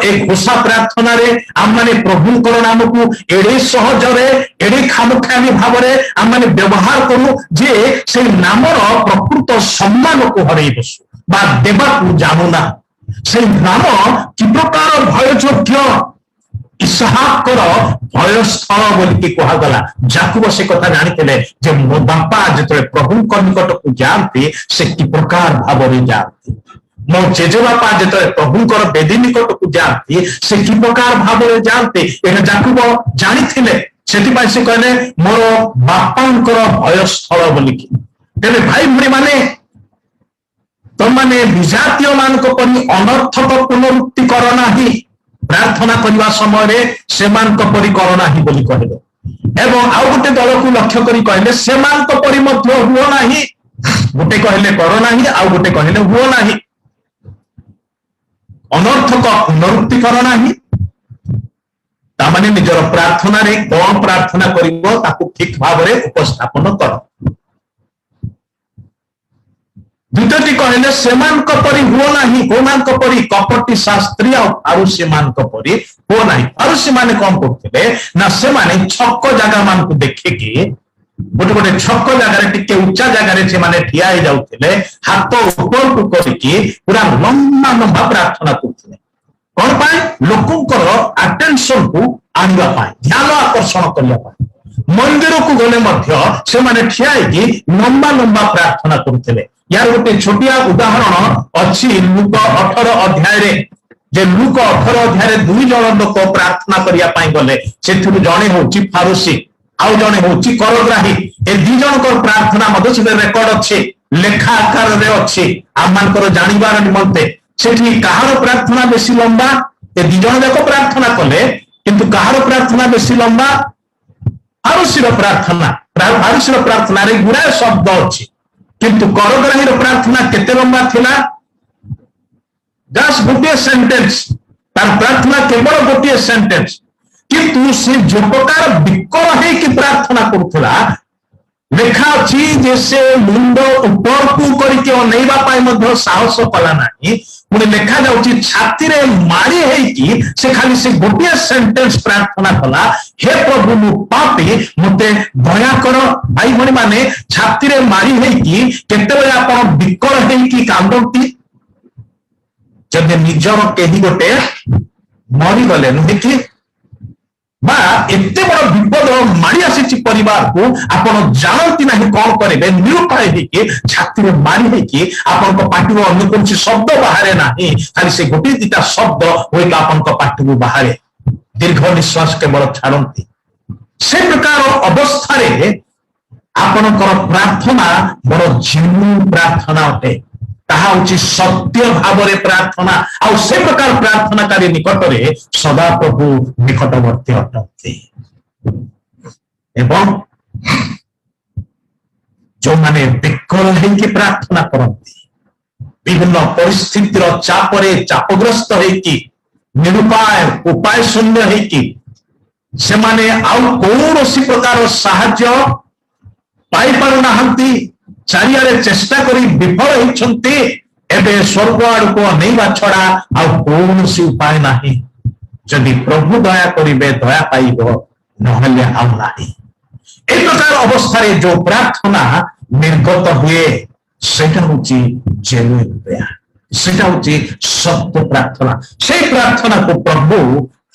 एक घोषा प्रार्थना रे आम माने प्रभुंकर नाम को एड़े सहजरे एड़े खामखामी भाव में आम माने व्यवहार करू जे से नामर प्रकृत सम्मान को हरई बसु बा देवा को जानूना से नाम कि प्रकार भययोग्य इसहाकर भयस्थल बोलिकी कहगला जाकुब से कथा जानी मो बापा जो प्रभु निकट को जाती से कि प्रकार भाव में जाती मो जेजे बापा जो प्रभुंकर बेदी निकट को जाती से कि प्रकार भाव में जाती यह जाकुब जानी से कहले मोर बापांकर भयस्थल बोलिकी तेरे भाई भूणी माने तुमने विजातीय मान परी अनर्थक पुनरुक्ति कर नाही प्रार्थना करने समय से परी कर नाही बोली कहले एवं आउ गोटे दल को लक्ष्य करी कहले से परी मध्य हुओ नाही गोटे कहले कर नाही आउ गोटे कहले हुओ नाही अनर्थक पुनरुक्ति कर नाही तामाने निजर प्रार्थना रे कौन प्रार्थना करिवो ताकू ठीक भाव रे उपस्थापन कर द्वितीयटी कहले सेमानक परी हुओ नाही कोमानक परी कपटी शास्त्री फारुसी मानक परी हुओ नाही फारुसी माने कौन करथिले ना से माने छक्क जगह मान को देखे कि गोटे गोटे छक्क जगह टिके उच्चा जगह से माने ठिया ही जाउथिले हाथ ऊपर को करके पूरा लंबा लंबा प्रार्थना करथिले कौन पाए लोकंकर अटेंशन को आनिबा पाए ध्यान आकर्षण करिया पाए मंदिर को गले मध्य से माने ठिया ही लंबा लंबा प्रार्थना करथिले यार गोटे छोटिया उदाहरण अच्छी लुक 18 अध्याय रे जे लुक 18 अध्याय रे दुई जन लोक प्रार्थना करिया पाई गले सेथुरु जणे होची फारुसी आउ जणे होची करग्राही ए दी जन को प्रार्थना मध्य से रेकॉर्ड अछि लेखा आकार रे अछि आमानकर जानिबार निमंते सेठी कहार प्रार्थना बेसी लंबा ए दी जन जाको प्रार्थना कले किंतु कहार प्रार्थना बेसी लंबा फारुसीर प्रार्थना रे गुडा शब्द अछि किंतु करग्राही प्रार्थना केते लंबा थिला जस्ट गोटे सेंटेंस तार प्रार्थना केवल गोटे सेंटेंस किंतु से जो प्रकार विकल है कि प्रार्थना करथला लेखा अछि जे से मुंड ऊपर को करके अनेबा पाई मध्य साहस कला नाही पुणी लेखा जाउची छाती रे मारी है कि से खाली से गोटे सेंटेंस प्रार्थना कला हे प्रभु मु पापी मते दया कर भाई भणी माने छाती रे मारी है कि केते बेला आपण विकल है कि कांदंती जब निजर केही गोटे मरी गले नुहे कि बा एते बड़ विपद मारी आसी परिवार को आपण जानती नहीं कौन करेंगे निरुपाय है छाती में मारी है कि आपण पार्टी अन्य कौन शब्द बाहर ना खाली से गोटे दीटा शब्द हुए आपण पार्टी को बाहर दीर्घ निश्वास केवल छाड़ती से प्रकार अवस्था आपणकर प्रार्थना बड़ झिनु प्रार्थना अटे ताहा उची सत्य भाव रे प्रार्थना आ से प्रकार प्रार्थनाकारी निकट रे सदा प्रभु निकटवर्ती अटंती एवं जो माने विकल है कि प्रार्थना करती विभिन्न परिस्थितिर चाप रे चापग्रस्त है कि निरुपाय उपाय शून्य है कि से माने आउ कौनसी प्रकार साहाय्य पाई पारु नाहंती चारियारे चेष्टा करी विफल होइछन्ते एबे स्वर्ग आड़ को अनेबा छड़ा आ कौनसी उपाय नाही जदि प्रभु दया करिबे दया पाइबो नहले आउ नाही ए प्रकार अवस्था रे जो प्रार्थना निर्गत हुए सेटा होची जेन्युइन प्रेयर सेटा होची सत्य प्रार्थना से प्रार्थना को प्रभु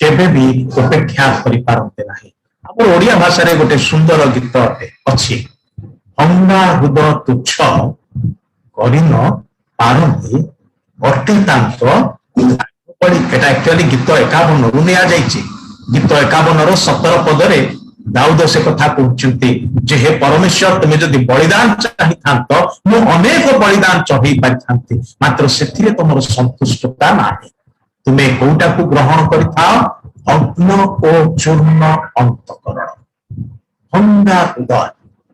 केबे भी उपेक्षा करि पारंते नाही आपण ओडिया भाषा रे गोटे सुंदर गीत अछि अंगा हृदय तुच्छ करिन पारंती अत्यंत एक्चुअली गीत 51 रु निया जाइछि गीत 51 रो 17 पदरे दाऊद से कथा कहउछन्ती जे हे परमेश्वर तुमे जदि बलिदान चाहि थांत मु अनेक बलिदान चाहि पाइथांती मात्र सेथिरे तमर संतुष्टता नाही तुमे कोउटा को ग्रहण करिथाओ अग्न ओ चूर्ण अंतकरण अंगा हृदय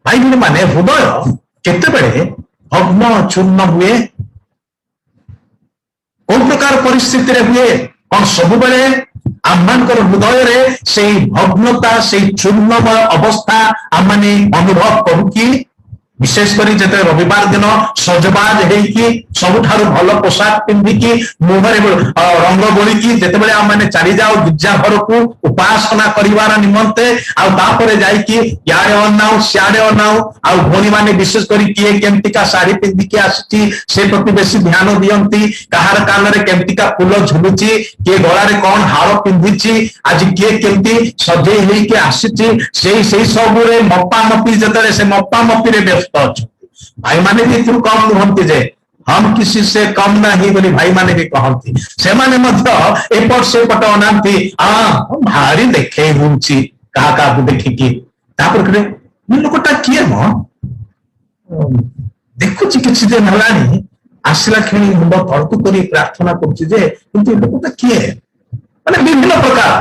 भाई माने हृदय केते बेले भग्न चूर्ण हुए कौन प्रकार परिस्थिति रे हुए कौन सब बेले आममानकर हृदय रे से भग्नता से चूर्णमय अवस्था आमने अनुभव करू कि विशेष करी जते रविवार दिन सजबाज हेकी सबुठारु भल पोशाक पिंधिकी मुहरे रंग बोलिकी जते बेले आमने चली जाओ गिरजा घर को उपासना करिवार निमंते आ तापरे जाईकी याडे अनाउ सियाडे अनाउ आ भोनी माने विशेष करी किए केमतिका साड़ी पिंधिकी आसी से प्रति बेसी ध्यान दियंती कहार कान रे केमतिका फूल झुलुची के गळा रे कोन हार पिंधिची आज किए केमति सजे हेकी आसीची सेही सब रे मप्पा मप्पी जतरे से मप्पा मप्पी रे भाई माने भी तुम कम नुहंती जे हम किसी से कम नहीं बोली भाई माने भी कहती से माने मध्य एपट से पट अनांती भारी देखे हुंची कहा का देखिकी तापर करे लोकटा किए म देखुची किछि दिन हलानी आसला क्षणी मुंड तड़कू कर प्रार्थना कर किए माने विभिन्न प्रकार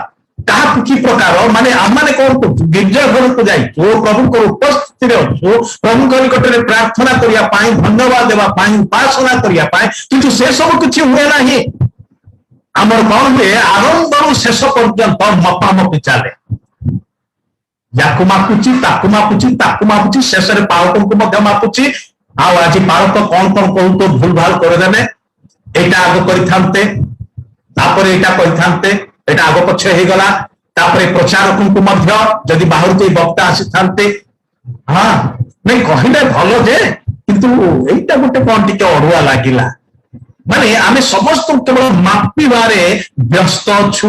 कहा कि प्रकार माने आमने कौन कर गिरजा घर को जाई प्रभु को उपस्थित अच्छु प्रभु निकट में प्रार्थना करने धन्यवाद देवाई उपासना करने किंतु से सब किसी हुए ना आमर कौन हुए आरंभ शेष पर्यंत मपामपी चले या मापुची शेष पालक को मापुची आज पालक कौन कौन कहू तो भूल भाल करदे एटा आग करते एटा आग पक्ष हो गला प्रचारक को जदि बाहर कोई वक्ता आसी था हाँ नहीं कहले भल जे किंतु एटा गोटे कौन टी अड़ुआ लगिला माने आमे समस्त केवल मापिबारे व्यस्त अच्छु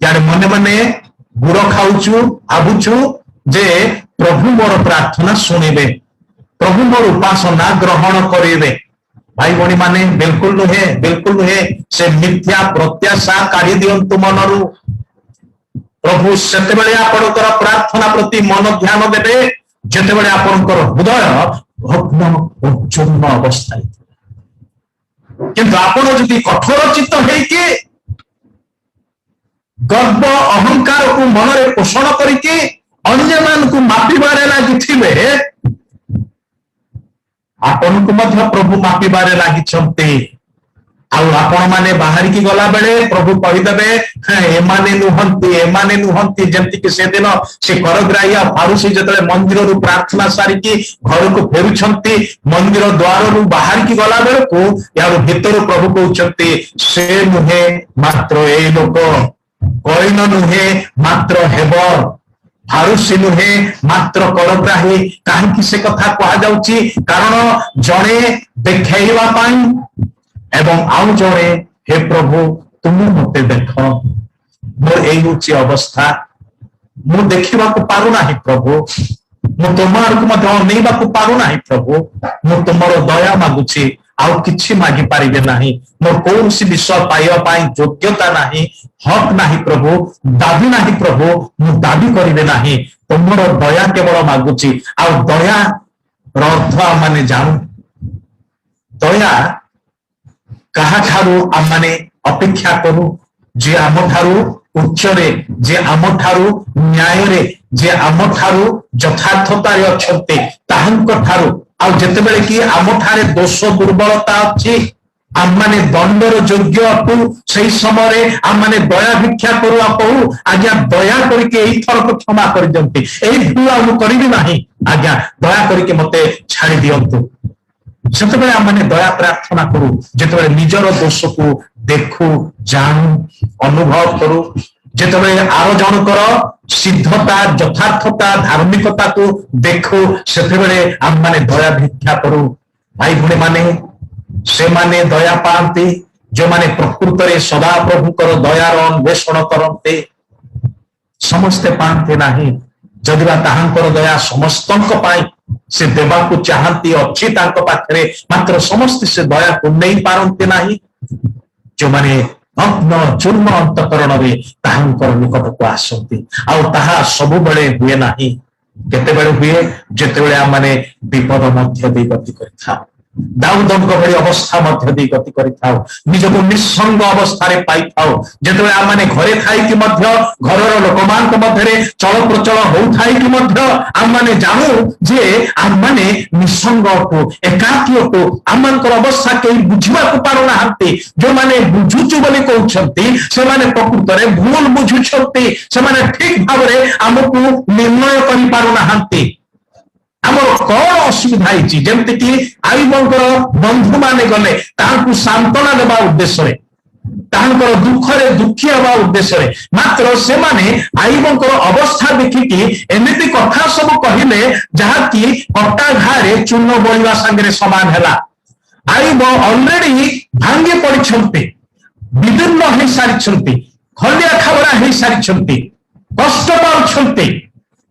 यार मने मने गुड़ खाऊचु भावुचु जे प्रभु मोर प्रार्थना सुनिबे प्रभु मोर उपासना ग्रहण करेंगे भाई भणी माने बिल्कुल नुहे से मिथ्या प्रत्याशा काढ़ी दिंतु मनरू प्रभु सेते आपणकर प्रार्थना प्रति मन ध्यान देवे जिते आपणकर हृदय भग्न उज्जवल अवस्था किंतु आपण जदि कठोर चित्त होइके गर्व अहंकार को मन में पोषण करके अन्य मान को मापिबारे लगी आपण को प्रभु मापिबारे लगी आपण माने बाहर की गला बेले प्रभु कहीदेवे एमाने नुहंती जमती कि से दिन से करग्राह्य फारूसी जतले मंदिर रु प्रार्थना सारिकी घर को फेरुछंती मंदिर द्वार रु बाहर की गला बेले को यार भीतर प्रभु कहउछंती से नुहे मात्र ए लोक कईन नुहे मात्र हेबर फारूसी नुहे मात्र करग्राही कहीं से कथा कहा जाउची कारण जड़े देखा एवं आउ जड़े हे प्रभु तुम मत देख मोर यही अवस्था मु देखा पारुना प्रभु मु तुम आड़क अनेवा पारुना प्रभु मु तुम दया मागुची आउ किछि मागी पारिबे नाही मोर कौन सी विषय पाइबा योग्यता नाही हक नाही प्रभु दाबी नाही प्रभु मु दाबी करिबे नाही तुमर दया केवल मागुची आउ दया अर्थ माने जानू दया कहा ठारू आम माने अपेक्षा करू जे आम ठारू उच्चरे जे आम ठारू न्याय जे आम ठारू यथार्थता अच्छे ठारू आउ जितेबेले कि आम ठारे दोष दुर्बलता अच्छी आम माने दंडर योग्य अटू से समय आम माने दया भिक्षा करुआ कहू आज्ञा दया करके थरक क्षमा कर दियंती एई भूल आउ करिबि नाही आज्ञा दया करके मते छाड़ी दियंतु सेतबेले आम माने दया प्रार्थना करू जितेबेले निजर दोष को देखू जानू अनुभव करू जितेबेले आरो जनकर सिद्धता यथार्थता धार्मिकता को देखू सेतेबेले आम माने दया भिक्षा करू भाई भूणी माने से माने दया पाती जो माने प्रकृत रे सदा प्रभुकर दयार अन्वेषण करते समस्ते पाते नाही जदिबा ताहांकर दया समस्तंक पाई से देवा को चाहती अच्छी पाखरे मात्र समस्त से दया को नहीं पारती नाही जो माने भग्न चूर्ण अंतकरण रे ताहांकर निकट को आसती आउ ताहा सब बेले हुए नाही केते बेले हुए जेतेबेले आ माने विपद मध्य दे गति करथा दाऊदंक भली अवस्था मध्य दे गति करिथाओ निजको निसंग अवस्था रे पाइथाओ जेतेबेले आ माने घरे थाई कि मध्य घरर लोकमान को मध्य रे चल प्रचल हो थाई कि मध्य आ माने जानू जे आ माने निसंग को एकाकी को आमनकर अवस्था केही बुझिबा को पारो ना हंती जो माने बुझुचु बोली कहउछंती से माने प्रकृत रे भूल बुझुछंती से माने ठीक भाव रे हमकु निर्णय करि पारो ना हंती आमर कौन असुविधा जमती कि आईबंकर बंधु माने गले सांत्वना देवा उद्देश्य दुखरे दुखी हवा उद्देश्य मात्र से माने आईबंकर अवस्था देखिकी एमती कथा सब कहले जहाँकि कटा घारे चूर्ण बोलिवा संगे समान है आईब ऑलरेडी भांगी पड़ी विदीर्ण हो सारी खलिया खाबरा हो सारी कष्ट पाउछंती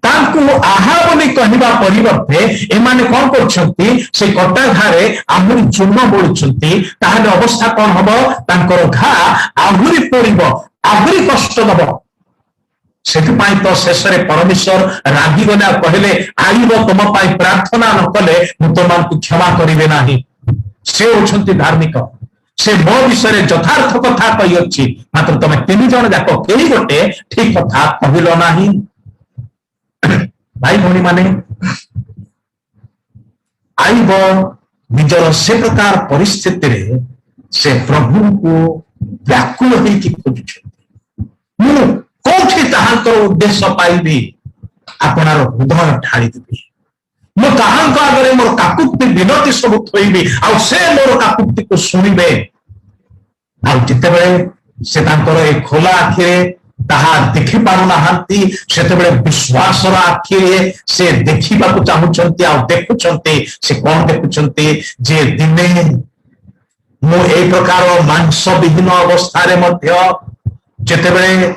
आहा बोली कहवा परिवर्ते एमाने कौन करछंती से कटा घारे आहुरी चूर्ण बोलुछंती ताहले अवस्था कौन हबो तांकर घा आहुरी पड़िबो आहुरी कष्ट दबो सेथिपाई तो शेष रे परमेश्वर रागी गले कहले आईब तुम पाई प्रार्थना न कले मु तुमको क्षमा करिवे नाही से होछंती धार्मिक से मो विषय यथार्थ कथा कही अछि मात्र तमे तीन जन जाक केही गोटे ठीक कथा कहिलो नाही भाई भौणी माने आईब निजर से प्रकार परिस्थिति रे से प्रभु को व्याकुल होइकी खोजुछंती मु कोठी ताहांकर उद्देश्य पाइबी आपनार हृदय ढाली देबी मु ताहांक आगरे मोर काकुक्ति विनती सब थोइबी आ से मोर काकुक्ति को सुनिबे आ जितेबेले से तांकर ए खोला आखिरे ताहा देखि पारु नाहांती सेतेबेले विश्वासर आखिरे से देखिबाकू चाहुचंती आ देखुचंती से कोन देखुचंती जे दिने मु ए प्रकार मांस विहीन अवस्था रे मध्य जेतेबेले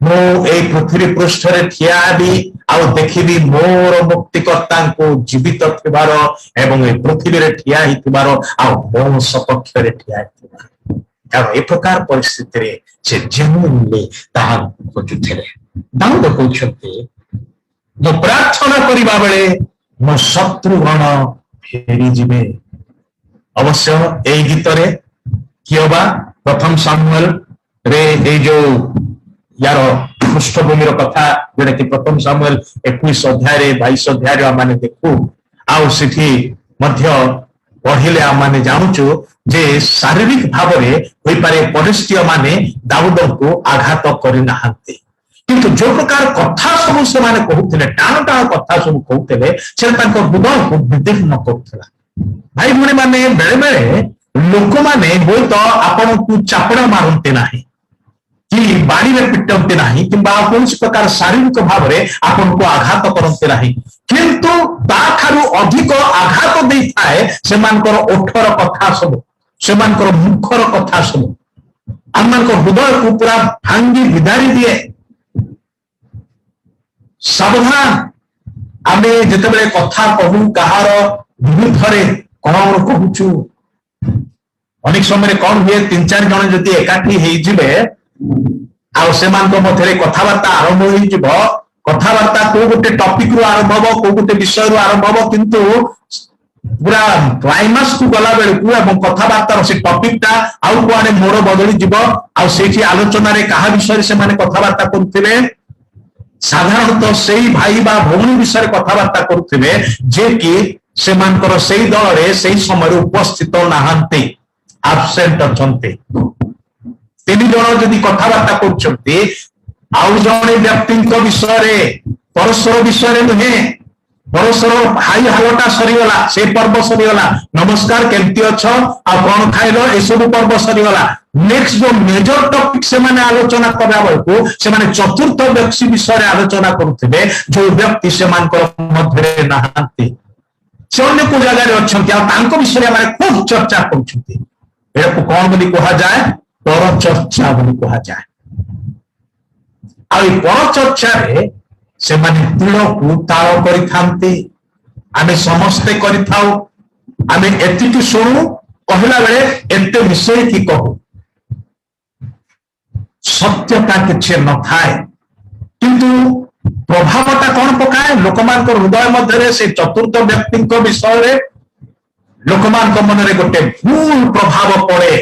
मु ए पृथ्वी पृष्ठ रे ठिया भी आ देखिबी मोर मुक्तिकर्ता को जीवित थिबार एवं ए पृथ्वी रे ठिया हिथिबार आ मो सपक्ष रे ठिया हिथिबार कारण ए प्रकार परिस्थिति रे से जेनुइनली ताहा खोजुथिले दाऊद कहउछंती मो प्रार्थना करिबा बेले मो शत्रुगण फेरी जिबे अवश्य ए गीत रे कियोबा प्रथम सामुएल रे ए जो यार पृष्ठभूमि कथा जोटा कि प्रथम सामुएल 21 अध्याय रे 22 अध्याय रे माने देखू आउ सिठी मध्य पढ़िले आमाने जानुचु जे शारीरिक भाव रे होई पारे परिस्थिति माने दाऊद को आघात करि नाहंते किंतु जो प्रकार कथा सब से माने कहउथिले टाण टाण कथा सब कहउथिले से तांको हृदय को विदीर्ण करथला भाई भणी माने बेले बेले लोक माने होय तो आपन को चापड़ा मारंते नाही कि बाड़ी में पिटते नहीं कि कौन प्रकार शारीरिक भाव में आपन को आघात करते नहीं किंतु ताठारु अधिक आघात दे थाए से मानकर ओठर कथा सब से मानकर मुखर कथा सब आम हृदय को पूरा भांगी विदारी दिए सावधान आमे जितेबेले कथा कहू कहार विरुद्धरे कौन कहूचु अनेक समय कौन हुए 3-4 जन जदि एकाठी हेई जिबे आउ सेमानक मध्यरे कथाबार्ता आरंभ होई जिवो कथाबार्ता को गोटे टॉपिक रु आरंभ हो को गोटे विषय रु आरंभ हो किंतु पूरा क्लाइमाक्स को गला बेले को एवं कथाबार्ता से टॉपिक ता आउ कोआने मोड़ बदली जिवो आउ सेठी आलोचना रे कहा विषय से माने कथाबार्ता करथिबे साधारणतः सेही भाई बा भौणी विषय कथाबार्ता करथिबे जे कि सेमानकर सेही दल रे सेही समय उपस्थित नाहंते एब्सेंट अछंते तीन जन जदि कथाबार्ता करछंती आउ जने व्यक्ति विषय परस्पर विषय नुहे परस्पर हाई हालटा सरीगला से पर्व सरीगला नमस्कार केमती अछ आ कोन खाइलो ए सब पर्व सरीगला नेक्स्ट जो मेजर टॉपिक से माने आलोचना करबा बेलको से माने चतुर्थ व्यक्ति विषय आलोचना करथिबे जो व्यक्ति से मानकर मध्यरे नाहंती से अन्य को जगह रे अछंती आ तांको विषय माने खूब चर्चा करछंती एको कोन बोली कहा जाय पर चर्चा बोली कहा जाए आई पर चर्चा रे से माने तिल को ताल करि थांती आमे समस्ते करि थाउ आमे एतिकी सुनु कहला बेले एते विषय की कहू सत्यता किछि न थाए किंतु प्रभावटा कोन पकाए लोकमान को हृदय मध्य से चतुर्थ व्यक्ति को विषय रे लोकमान को मन रे गोटे भूल प्रभाव पड़े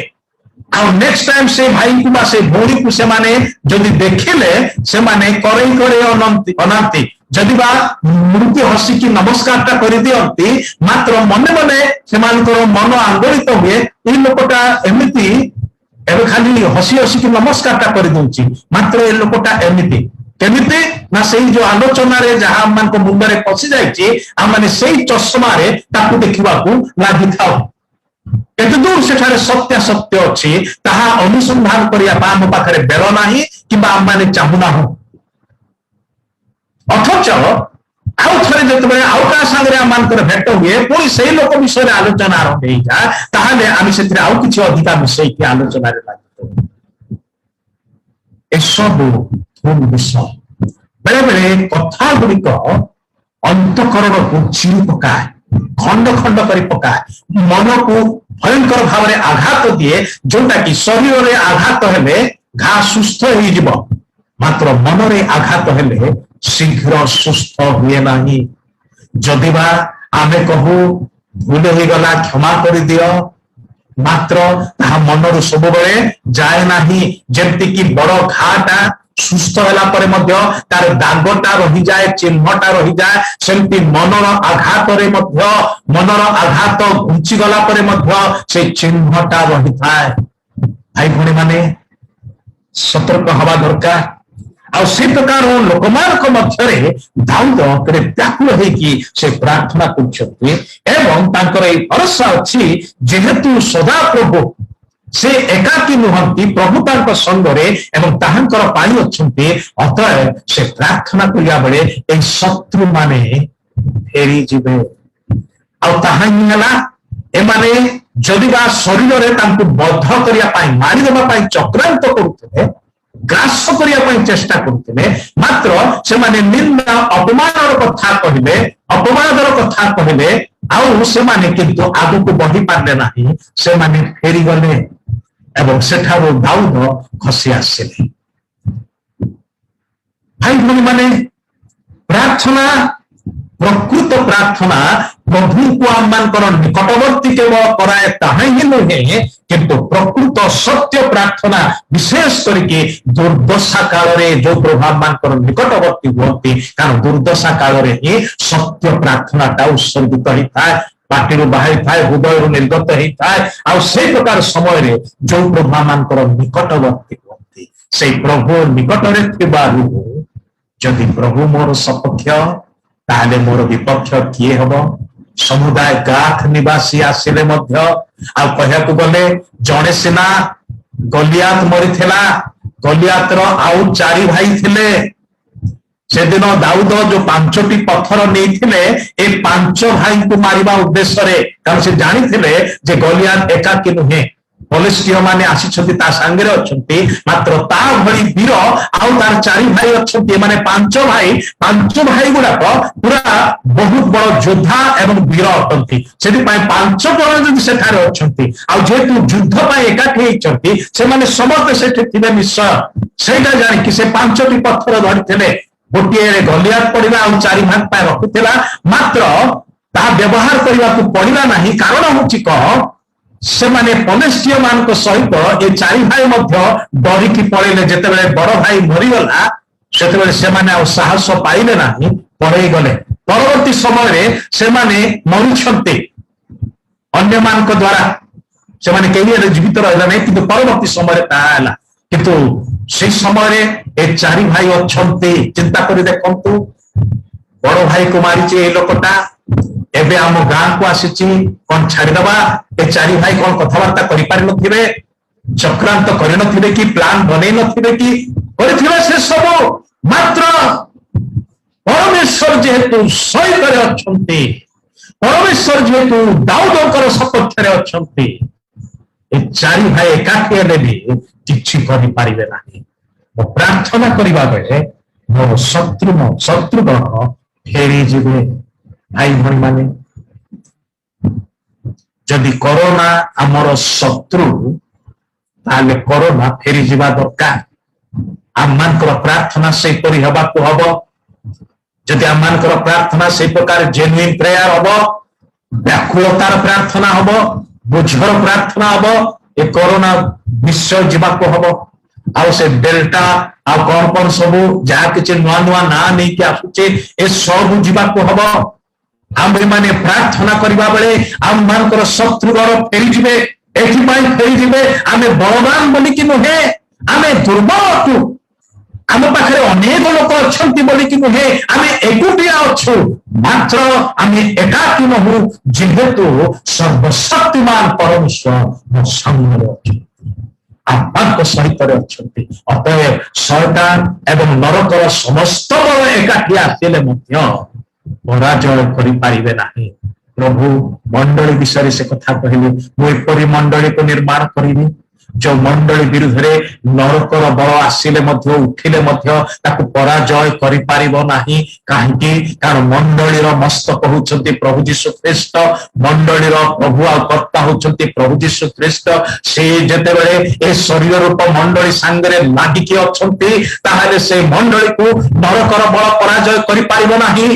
और नेक्स्ट टाइम से भाई को बा से भौणी को से माने जदि देखिले से माने करई करे अनंती जदि बा मृत्यु हसी की नमस्कार ता करि दियंती मात्र मने मने से मानकर मन आंदोलित हुए ई लोकटा एमिति एबे खाली हसी हसी की नमस्कार ता करि दउची मात्र ए लोकटा एमिति केमिति ना सेही जो आलोचना रे जहां मन को मुंड रे पसी जायची आ माने सेही चश्मा रे ताकू देखिबाकू लागि थाउ केते दूर सेठारे सत्य सत्य अछि ताहा अनुसंधान करिया बाम पाखरे बेल नाही किबा आमाने चाहू ना हो अथच आउ थरे जतबे आउ का संगरे आमानकर भेट हुए पुणी सेही लोक विषय आलोचना आरंभ हेई जा ताहाले आमी सेथिरे आउ किछि अधिका विषय की आलोचना रे लागि ए सब भूल विषय बेले बेले कथा गुड़िक अंतकरण को चिरी पकाए खंड खंड कर पकाए मन को भयंकर भाव में आघात दिए जोटा कि शरीर में आघात हेले घा सुस्थ हो मात्र मन में आघात हेले शीघ्र सुस्थ हुए नहीं जदिबा आमे कहू भूल हो गला क्षमा कर दियो मात्र ताहा मनरु सब बेले जाए नाही जेमति कि बड़ घाटा सुस्थ होला परे मध्य तार दागटा रही जाए चिन्हटा रही जाए सेमती मनर आघात रे मध्य मनर आघात घुंची गला परे मध्य से चिन्हटा रही थाए भाई भणी माने सतर्क हवा दरकार आ से प्रकार लोक मान मध्य दाऊद केते व्याकुल होइकी से प्रार्थना करछथि एवं तांकर ए भरोसा अछि जेहेतु सदा प्रभु से एकाकी नुहंती प्रभु तांको संगरे एवं ताहांकर पानी अछंती अतः से प्रार्थना करिया बेले ए शत्रु माने फेरी जिबे आ ताहां हला ए माने जदि बा शरीर रे तांको बद्ध करिया पाई मारी देबा पाई चक्रांत करूथले ग्रास करिया पाई चेष्टा करूथले मात्र से माने निंदा अपमानर कथा कहिले अपमानर कथा कहिले आउ से माने किंतु आगु को बढ़ी पारले नाही से माने फेरी गले एवं सेठारो दाऊद खसी आसिले भाई भनी माने प्रार्थना प्रकृत प्रार्थना प्रभु को आममानकर निकटवर्ती केवल कराए ताहां ही नुहे किंतु प्रकृत सत्य प्रार्थना विशेष करके दुर्दशा काल रे जो प्रभु आममानकर निकटवर्ती हुअती कारण दुर्दशा काल रे ही सत्य प्रार्थना ता उत्सर्गित होता है पार्टी बाहरी थाए हृदय निर्गत होता है आ से प्रकार समय रे जो प्रभु आममानकर निकटवर्ती हुअती से प्रभु निकट रे थिबारु जदि प्रभु मोर सपक्ष ताले मोर विपक्ष किए हबो समुदाय गाथ निवासी आसिले मध्य आ कहया को गले जणे सिना गलियात मरिथिला गलियात रो आउ चारि भाई थिले से दिन दाऊद जो 5टी पत्थर नहीं ए 5 भाई को मारिबा उद्देश्य रे कारण से जानी थिले जे गलियात एकाकी नुहे पलिस्टिय माने आसी ता सांगरे अछंती मात्र ता भली वीर आउ तार 4 भाई अछंती माने 5 भाई गुडा पूरा बहुत बड़ योद्धा एवं वीर अटंती सेति पय 5 जण जदि सेठारे अछंती आउ जेतु युद्ध पय एकाठी हेचंती से माने समस्त सेठी थिबे निश्चय सेटा जानि कि से 5टी पत्थर धरिथिले गोटिए रे गलियात पडिला आउ 4 भाग पय रखिथिला मात्र ता व्यवहार करबा को पडिला नाही कारण होची कह से माने पलिस्टिय मान सहित ए 4 भाई मध्य डरिकी पड़ेले जेतेबेले बड़ भाई मरीगला सेतेबेले से माने आ साहस पाइले नाही पड़े गले परवर्ती समय रे से माने मरुछंते अन्य मान द्वारा से माने केही जीवित रहला नै किंतु परवर्ती समय रे ताला किंतु से समय रे ए 4 भाई अछंते चिंता करि देखंतु बड़ भाई को मारिचे ए लोकटा एबे आम गाँ को आसी कौन छाड़ीदबा ए 4 भाई कौन कथबार्ता करें चक्रांत करे कि प्लान बन कि से सब मात्र परमेश्वर जेहेतु सहित अच्छे परमेश्वर जेहेतु दाऊदर सपक्ष अच्छे ए 4 भाई एकाठी हेले भी किछि करि पारिबे नाही प्रार्थना करिबा बेले मोर शत्रुगण फेरी जिबे भाई भणी माने जदि कोरोना आमर शत्रु ताले कोरोना फेरी जीवा दरकार आममानकर प्रार्थना से परि हबा को हबो जदि आममानकर प्रार्थना से प्रकार जेन्युइन प्रेयर हबो व्याकुलतार प्रार्थना हबो बुझर प्रार्थना हबो ए कोरोना निश्चय जीवा को हबो आ से डेल्टा आ कौन सब जहा कि नुआ नुआ ना नहीं कि आसुचे ए सब जीवा को हबो आम माने प्रार्थना करबा बेले आम मानकर शत्रुगण फेरी जिबे एथि पई फेरी जिबे आमे बलवान बोली कि नुहे आमे दुर्बल छु आम पाखरे अनेक लोक अछंती बोली कि नुहे आमे एकुटिया अछु मात्र आमे एकाकी नहु जेहेतु सर्वशक्तिमान परमेश्वर संगरे अछि आत्माक सहित अच्छे अतएव शैतान एवं नरकर समस्त बल एकाठी आसिले मध्य पराजय करिपारिबे नाही प्रभु मंडली विषय से कथा कहले मु एपरि मंडली को निर्माण करिबी जो मंडली विरुद्ध रे नरकर बल आसिले मध्य उठिले मध्य ताकु पराजय करिपारिबो नाही काहेकि कारण मंडलीर मस्तक होचंती प्रभु यीशु ख्रीष्ट मंडलीर प्रभु आ कर्ता होचंती प्रभु यीशु ख्रीष्ट से जेतेबेले ए शरीर रूप मंडली संगरे लागिकी अछंती ताहाले से मंडली को नरकर बल पराजय करिपारिबो नाही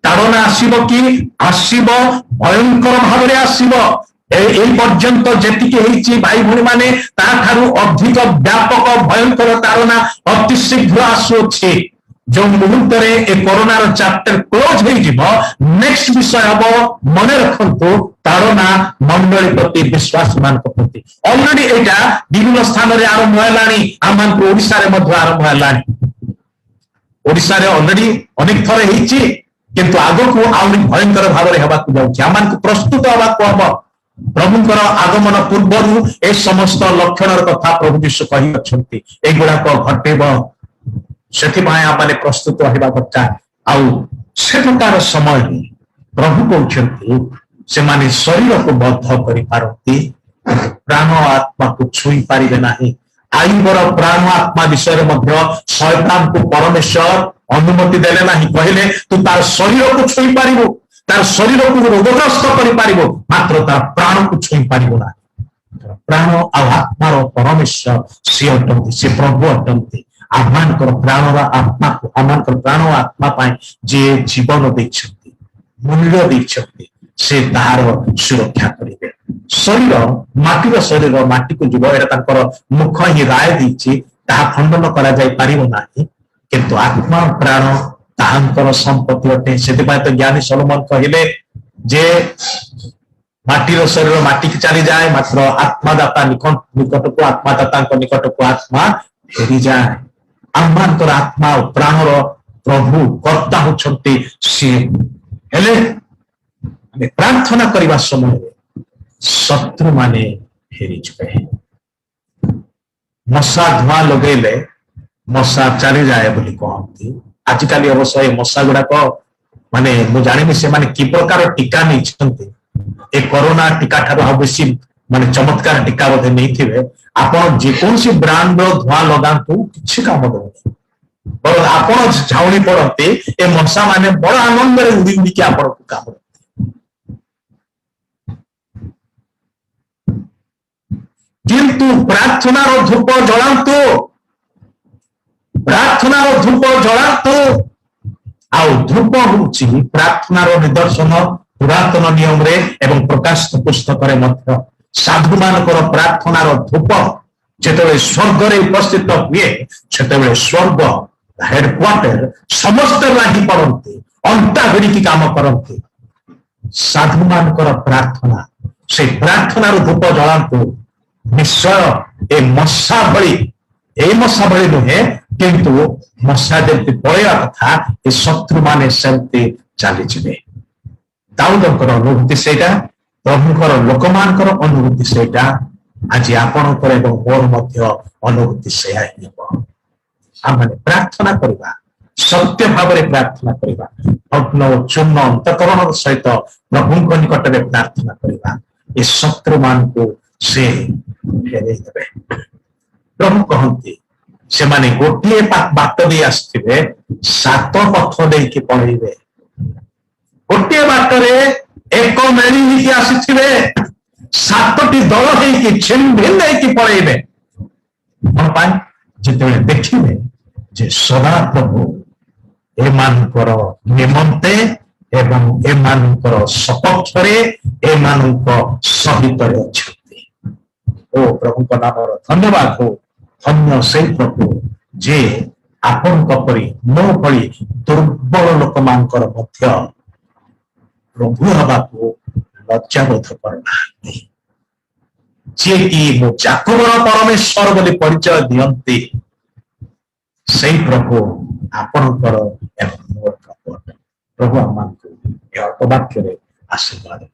ताड़ना आसीबो कि आसीबो भयंकर भाव रे आसीबो पर्यंत जी भाई भूणी माने अधिक व्यापक भयंकर तारणा अति शीघ्र आसुच्छे जो मुहूर्त कोरोना चैप्टर क्लोज हो नेक्स्ट विषय हम मन रखु तारणा मंडली प्रति विश्वास मान प्रति ऑलरेडी एटा विभिन्न स्थान में आरंभ है आम आरंभ है ओडिशा रे ऑलरेडी अनेक थर होती किंतु आग को आहरी भयंकर भाव में होगा जाऊँ प्रस्तुत होगा प्रभुंकर आगमन पूर्व ए समस्त लक्षण कथा प्रभु यीशु कही एगुड़ाक घटेब से प्रस्तुत होगा दरकार से प्रकार समय प्रभु कहते से माने शरीर को बद्ध करती प्राण आत्मा को छुई पारे ना आयुबर प्राण आत्मा विषय शैतान को परमेश्वर अनुमति देले ना कहले तू तार शरीर को छुई पारिबो तार शरीर को रोगग्रस्त कर मात्र तार प्राण को छुई पार ना प्राण आत्मार परमेश्वर सी अटंती सी प्रभु अटंती आमानकर प्राण आत्मा को आमानकर प्राण आत्मा जे जीवन देइछंती मूल्य देइछंती से तार सुरक्षा करेंगे शरीर माटीर शरीर माटी को जीव एटा मुख ही राय देछि ताहा खंडन करा जाय पारिबो नाही किंतु आत्मा प्राण ताहांकर संपत्ति अटे से तो ज्ञानी सलोमन कहले जे माटीर शरीर माटी की चली जाए मात्र आत्मादाता निकट को आत्मादाता निकट को आत्मा फेरी जाए आमानकर आत्मा प्राणर प्रभु कर्ता होछंती सी हेले प्रार्थना करने समय शत्रु माने फेरी जाए मशा धुआं लगेले मशा चली जाए बोली कहती आजिकाली अवश्य मशा गुड़ाक माने मु जानी से माने कि प्रकार टीका नहीं कोरोना टीका ठार बेसी माने चमत्कार टीका बोधे नहीं थे आप जेकोसी ब्रांड धुआं लगातु किसी काम दे आप झाउणी पड़ते ए मशा माने बड़ आनंद उड़ी उड़ी आप काम किंतु प्रार्थनार धूप जलातु प्रार्थनार धूप जलातु आउ धूप होची प्रार्थनार निदर्शन पुरातन नियम रे एवं प्रकाशित पुस्तक रे मध्य साधु मानकर प्रार्थनार धूप जेतेबेले स्वर्ग रे उपस्थित हुए सेतेबेले स्वर्ग हेडक्वार्टर समस्त लागी पड़ते अंता भिड़िकी काम करते साधु मानकर प्रार्थना से प्रार्थनार धूप जलातु निश्चय ए मशा भली नुहे किंतु मशा जमी पड़ेगा कथा ए शत्रु माने सेमती चली जाए दाऊदर अनुभूति सेटा प्रभुकर लोक मानकर अनुभूति सेटा आज आपणकर एवं मोर मध्य अनुभूति से आम प्रार्थना करवा सत्य भाव में प्रार्थना करवा भग्न चूर्ण अंतकरण सहित प्रभु निकट में प्रार्थना करवा ए शत्रु मान को से फेरे देवे प्रभु कहते से माने गोटे बाट दे आसथिबे सात पथ देके पळेबे गोटे बाटरे एक मेली ही आसीथिबे सातटी दल हेकी छिन भिन्न हेकी पळेबे मन पाए जेतेबेले देखिबे जे सदा प्रभु ए मानकर निमंते एवं ए मानकर सपक्षरे ए मानक सहित अछि ओ प्रभु का नाम धन्यवाद हो धन्य से प्रभु जे आपण परी मो भली दुर्बल लोक मानकर मध्य प्रभु हवा को लज्जाबोध करना जे कि मो जाकबर परमेश्वर बोली परिचय दियंती से प्रभु आपणकर एवं मोर प्रभु प्रभु आम को वाक्य आशीर्वाद